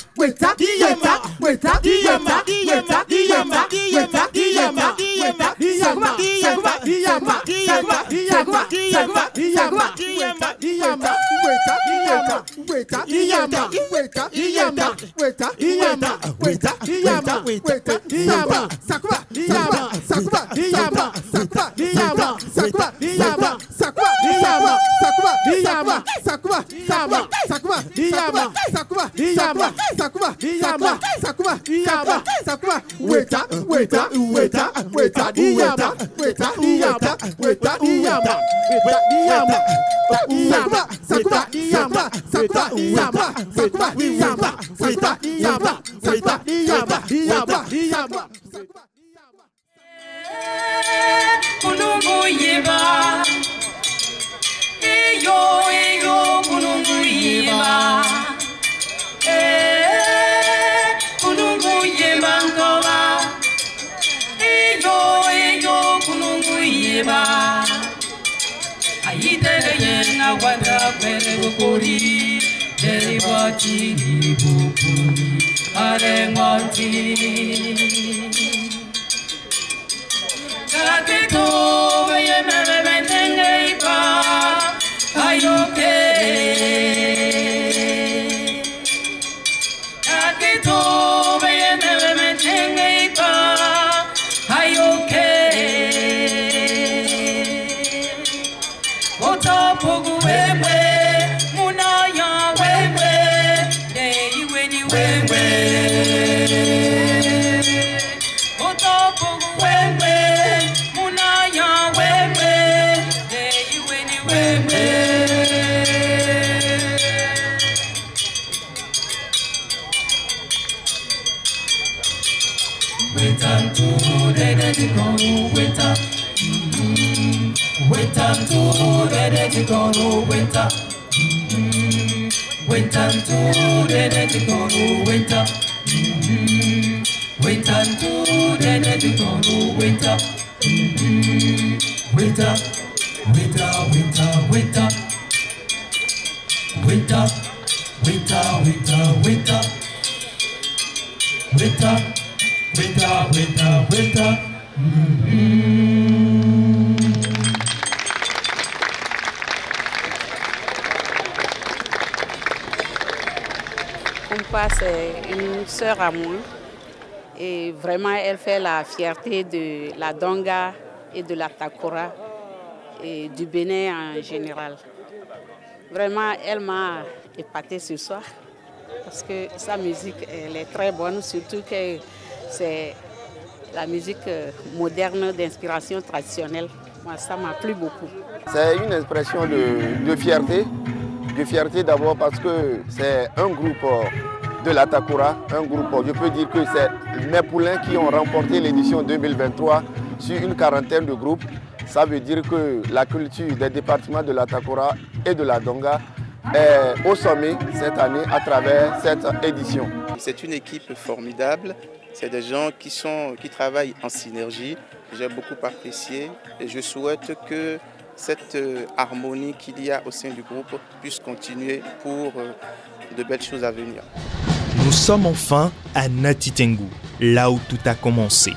Kumpa, c'est une sœur à moi et vraiment elle fait la fierté de la Donga et de la Takora et du Bénin en général. Vraiment, elle m'a épatée ce soir parce que sa musique elle est très bonne, surtout que c'est la musique moderne d'inspiration traditionnelle. Moi, ça m'a plu beaucoup. C'est une expression de fierté. De fierté d'abord parce que c'est un groupe de l'Atakura, un groupe, je peux dire que c'est mes poulains qui ont remporté l'édition 2023 sur une quarantaine de groupes. Ça veut dire que la culture des départements de l'Atakura et de la Donga est au sommet cette année à travers cette édition. C'est une équipe formidable, c'est des gens qui travaillent en synergie. J'ai beaucoup apprécié et je souhaite que cette harmonie qu'il y a au sein du groupe puisse continuer pour de belles choses à venir. Nous sommes enfin à Nati Tengu, là où tout a commencé.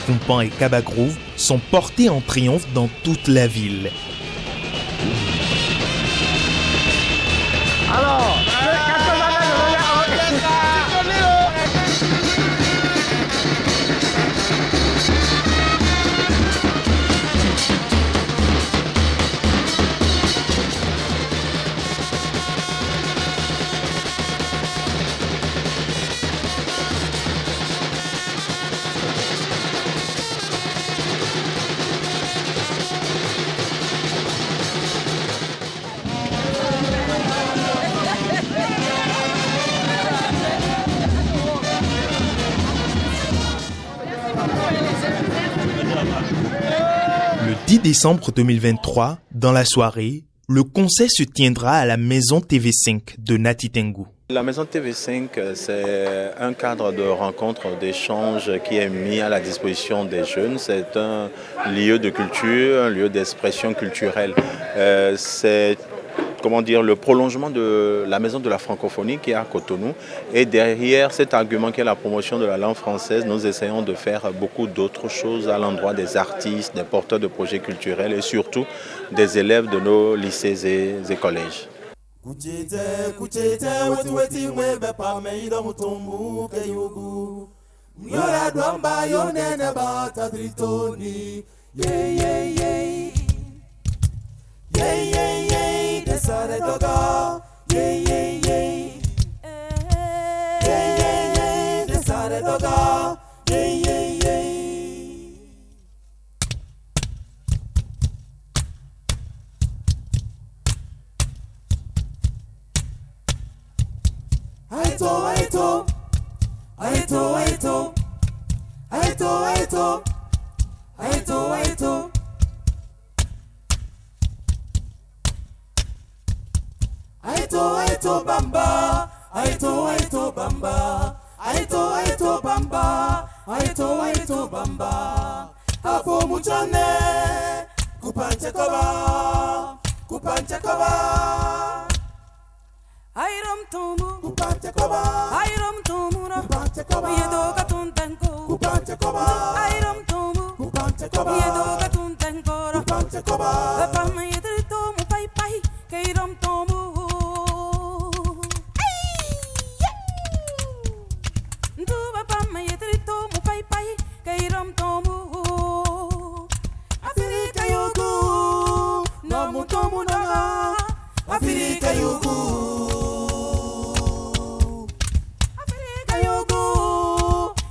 Kumpan et Kaba Groove sont portés en triomphe dans toute la ville. Alors, Le 10 décembre 2023, dans la soirée, le concert se tiendra à la Maison TV5 de Nati Tengu. La Maison TV5, c'est un cadre de rencontre, d'échange qui est mis à la disposition des jeunes. C'est un lieu de culture, un lieu d'expression culturelle. C'est le prolongement de la Maison de la Francophonie qui est à Cotonou. Et derrière cet argument qui est la promotion de la langue française, nous essayons de faire beaucoup d'autres choses à l'endroit des artistes, des porteurs de projets culturels et surtout des élèves de nos lycées et collèges. Desare doga, yeah yeah yeah, yeah yeah yeah. Desare doga, yeah yeah yeah. Aito aito, aito aito, aito aito, aito aito. Aito aito bamba, aito aito bamba, aito aito bamba, aito aito bamba. Hapo muchane, kupanche koba, kupanche koba. Airam tomu, kupanche koba, airam tomu na, kupanche koba. Yedo katuntanko, kupanche koba, airam tomu, kupanche koba. Yedo katuntanko, kupanche koba. Pama yedri tomu pai pai, kairam tomu. Afrika yugu, no mutomu naga. Afrika yugu, Afrika yugu,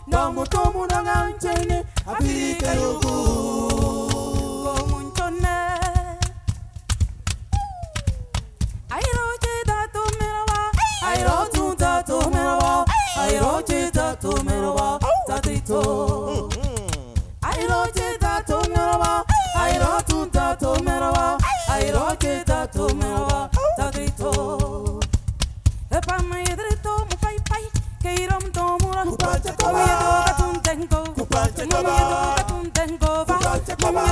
no mutomu naga nchene. Afrika yugu, komunchone. Airoche dato merawa, airotu dato merawa, airoche dato merawa, tatito. Airoche dato merawa, airotu dato merawa, airoche dato merawa, tatito. Epama yedrito mu pai pai, keiram tomura. Kupacha koba, kupacha koba, kupacha koba, kupacha koba.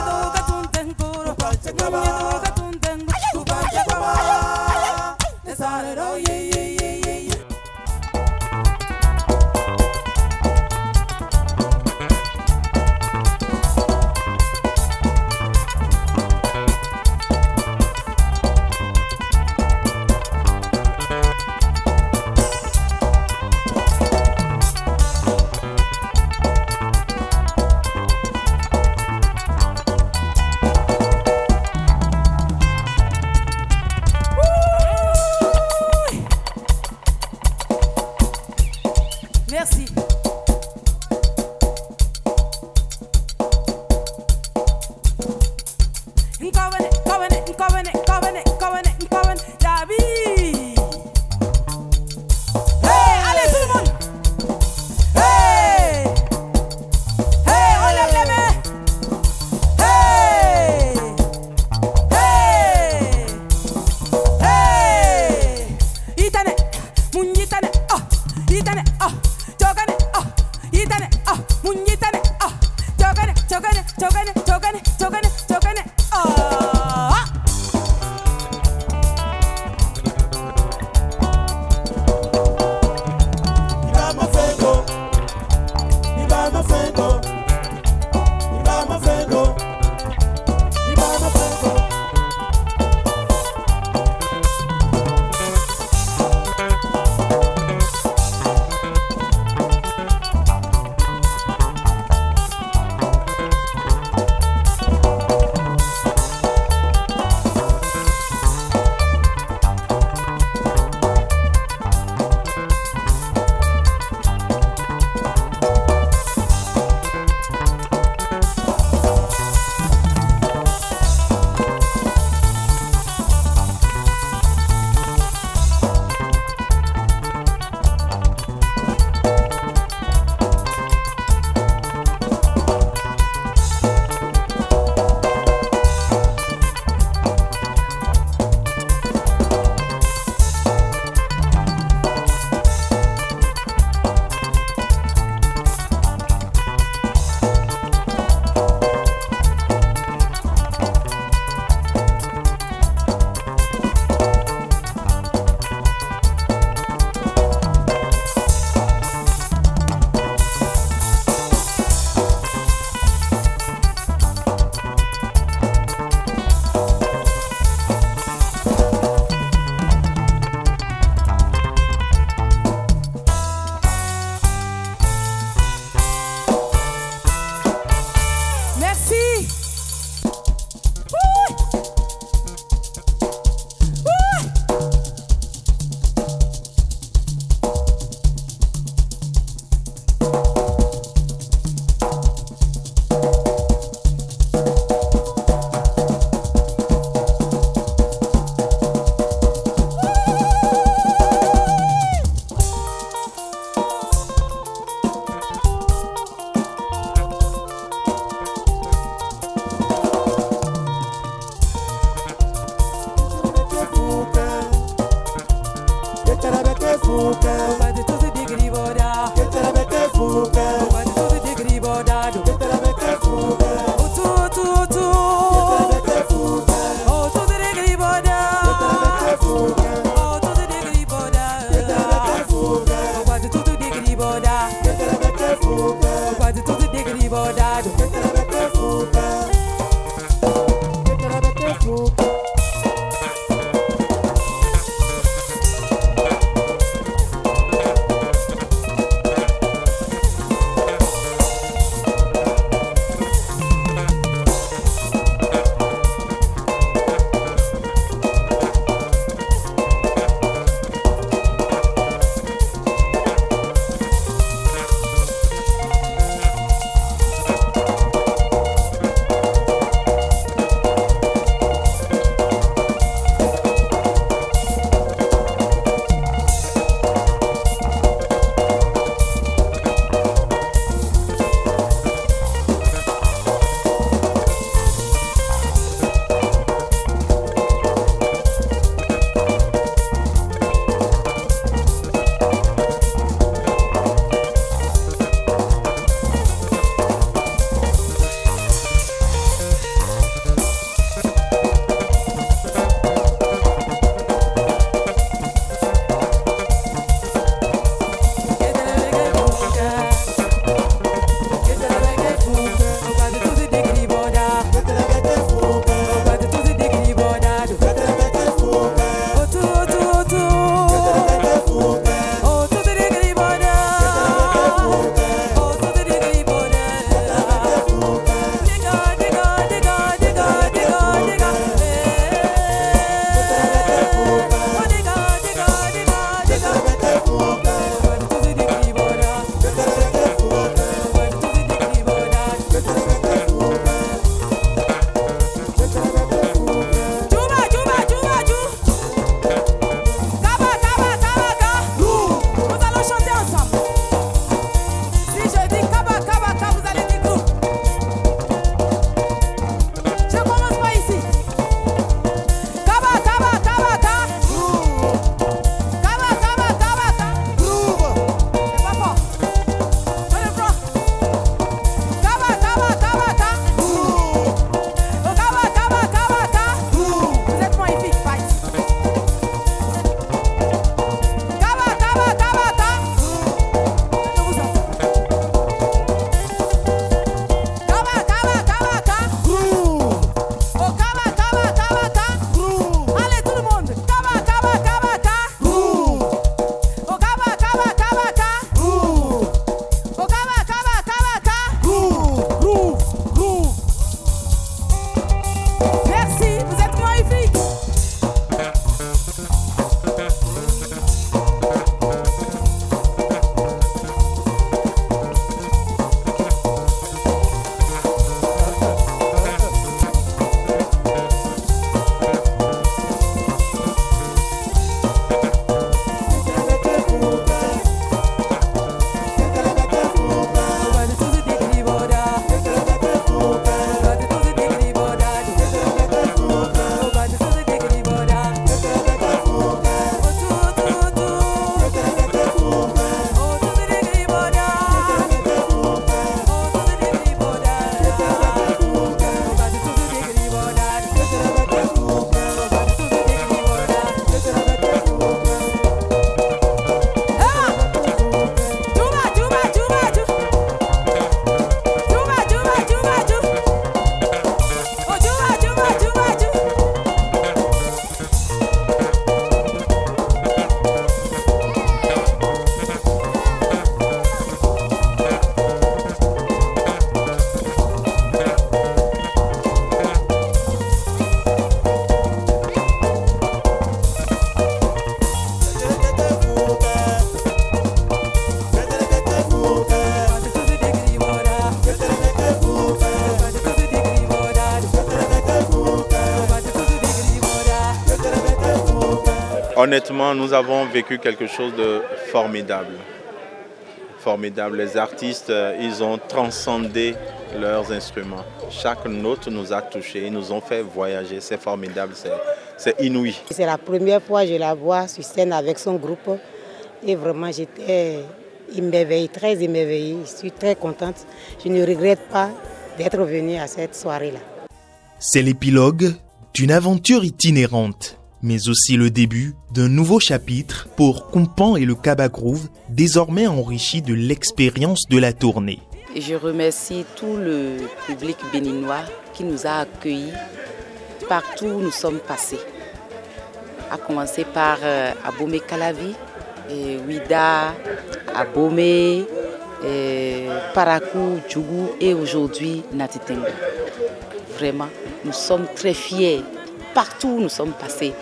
Honnêtement, nous avons vécu quelque chose de formidable. Formidable. Les artistes, ils ont transcendé leurs instruments. Chaque note nous a touchés, ils nous ont fait voyager. C'est formidable, c'est inouï. C'est la première fois que je la vois sur scène avec son groupe. Et vraiment, j'étais émerveillée, très émerveillée. Je suis très contente. Je ne regrette pas d'être venue à cette soirée-là. C'est l'épilogue d'une aventure itinérante, mais aussi le début d'un nouveau chapitre pour Kumpan et le Kaba Groove, désormais enrichi de l'expérience de la tournée. Je remercie tout le public béninois qui nous a accueillis partout où nous sommes passés. À commencer par Abomey Calavi, Ouida, Abomey, Parakou, Djougou et aujourd'hui Nati Tengu. Vraiment, nous sommes très fiers. Partout où nous sommes passés,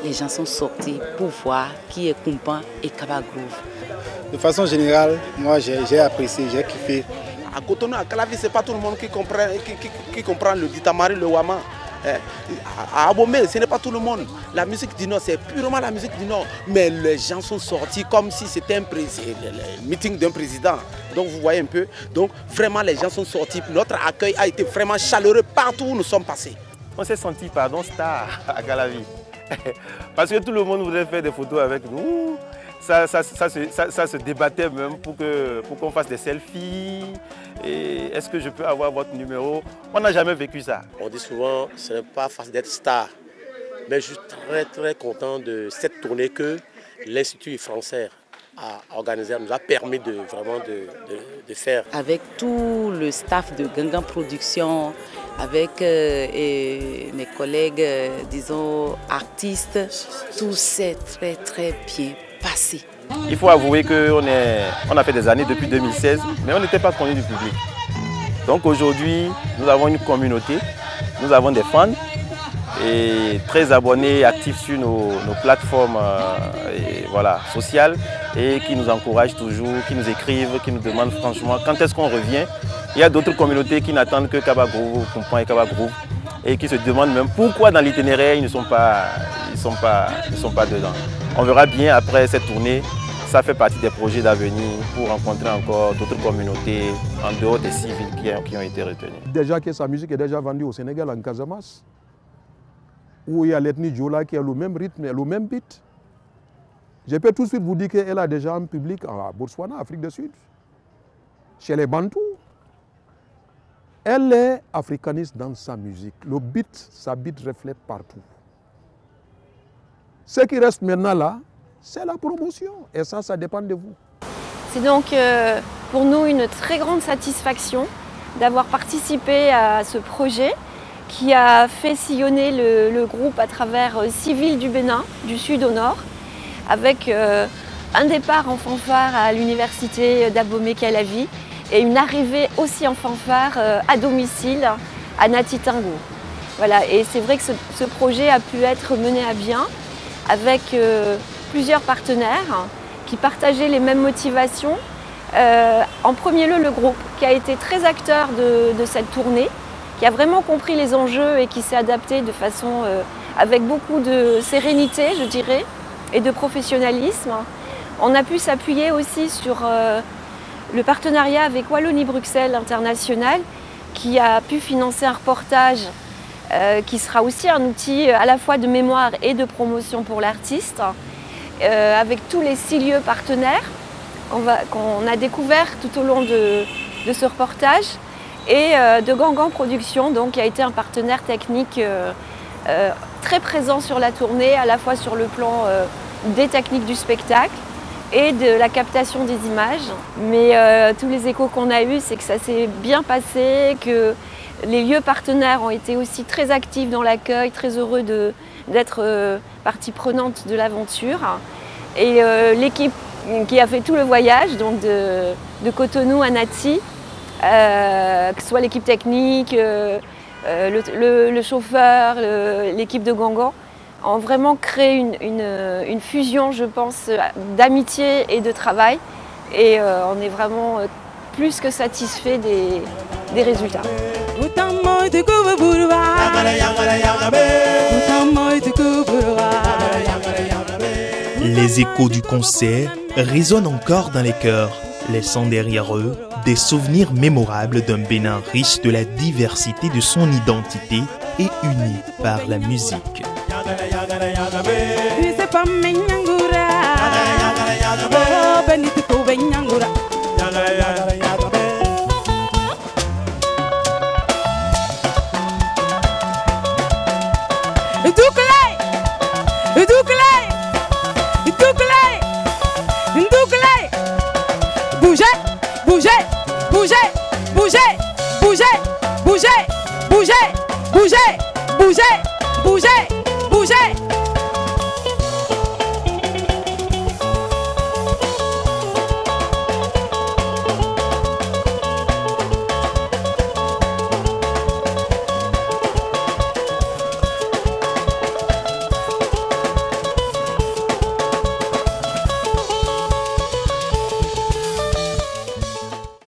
les gens sont sortis pour voir qui est Kumpan et Kaba Groove. De façon générale, moi j'ai apprécié, j'ai kiffé. À Cotonou, à Calavi, ce n'est pas tout le monde qui comprend le ditamari, le wama. À Abomey, ce n'est pas tout le monde. La musique du Nord, c'est purement la musique du Nord. Mais les gens sont sortis comme si c'était le meeting d'un président. Donc vous voyez un peu. Donc vraiment, les gens sont sortis. Notre accueil a été vraiment chaleureux partout où nous sommes passés. On s'est senti, star à Calavi. Parce que tout le monde voudrait faire des photos avec nous. Ça se débattait même pour qu'on fasse des selfies. Est-ce que je peux avoir votre numéro? On n'a jamais vécu ça. On dit souvent ce n'est pas facile d'être star. Mais je suis très content de cette tournée que l'Institut français a organisée, nous a permis de faire. Avec tout le staff de Gangan Production, avec mes collègues, disons, artistes, tout s'est très bien passé. Il faut avouer qu'on a fait des années depuis 2016, mais on n'était pas connu du public. Donc aujourd'hui, nous avons une communauté, nous avons des fans et très abonnés, actifs sur nos plateformes sociales et qui nous encouragent toujours, qui nous écrivent, qui nous demandent franchement quand est-ce qu'on revient. Il y a d'autres communautés qui n'attendent que Kaba Groove, Kumpan et Kaba Groove et qui se demandent même pourquoi dans l'itinéraire ils ne sont pas dedans. On verra bien après cette tournée, ça fait partie des projets d'avenir pour rencontrer encore d'autres communautés en dehors des civils qui ont été retenus. Déjà que sa musique est déjà vendue au Sénégal, en Casamance, où il y a l'ethnie Djola qui a le même rythme et le même beat. Je peux tout de suite vous dire qu'elle a déjà un public à Botswana, Afrique du Sud, chez les Bantous. Elle est africaniste dans sa musique. Le beat, sa beat reflète partout. Ce qui reste maintenant là, c'est la promotion. Et ça dépend de vous. C'est donc pour nous une très grande satisfaction d'avoir participé à ce projet qui a fait sillonner le groupe à travers 6 villes du Bénin, du sud au nord, avec un départ en fanfare à l'université d'Abomey Calavi et une arrivée aussi en fanfare à domicile à Nati Tengu. Voilà, et c'est vrai que ce projet a pu être mené à bien avec plusieurs partenaires qui partageaient les mêmes motivations. En premier lieu, le groupe qui a été très acteur de cette tournée, qui a vraiment compris les enjeux et qui s'est adapté de façon avec beaucoup de sérénité, je dirais, et de professionnalisme. On a pu s'appuyer aussi sur le partenariat avec Wallonie-Bruxelles International, qui a pu financer un reportage qui sera aussi un outil à la fois de mémoire et de promotion pour l'artiste, avec tous les 6 lieux partenaires qu'on a découverts tout au long de ce reportage, et de Gangan Production, donc, qui a été un partenaire technique très présent sur la tournée, à la fois sur le plan des techniques du spectacle et de la captation des images. Mais tous les échos qu'on a eus, c'est que ça s'est bien passé, que les lieux partenaires ont été aussi très actifs dans l'accueil, très heureux d'être partie prenante de l'aventure. Et l'équipe qui a fait tout le voyage, donc de Cotonou à Nati, que ce soit l'équipe technique, le chauffeur, l'équipe de Gangan, ont vraiment créé une fusion, je pense, d'amitié et de travail. Et on est vraiment plus que satisfait des résultats. Les échos du concert résonnent encore dans les cœurs, laissant derrière eux des souvenirs mémorables d'un Bénin riche de la diversité de son identité et uni par la musique. Bougez, bougez, bougez, bougez, bougez, bougez, bougez, bougez, bougez, bougez, bougez.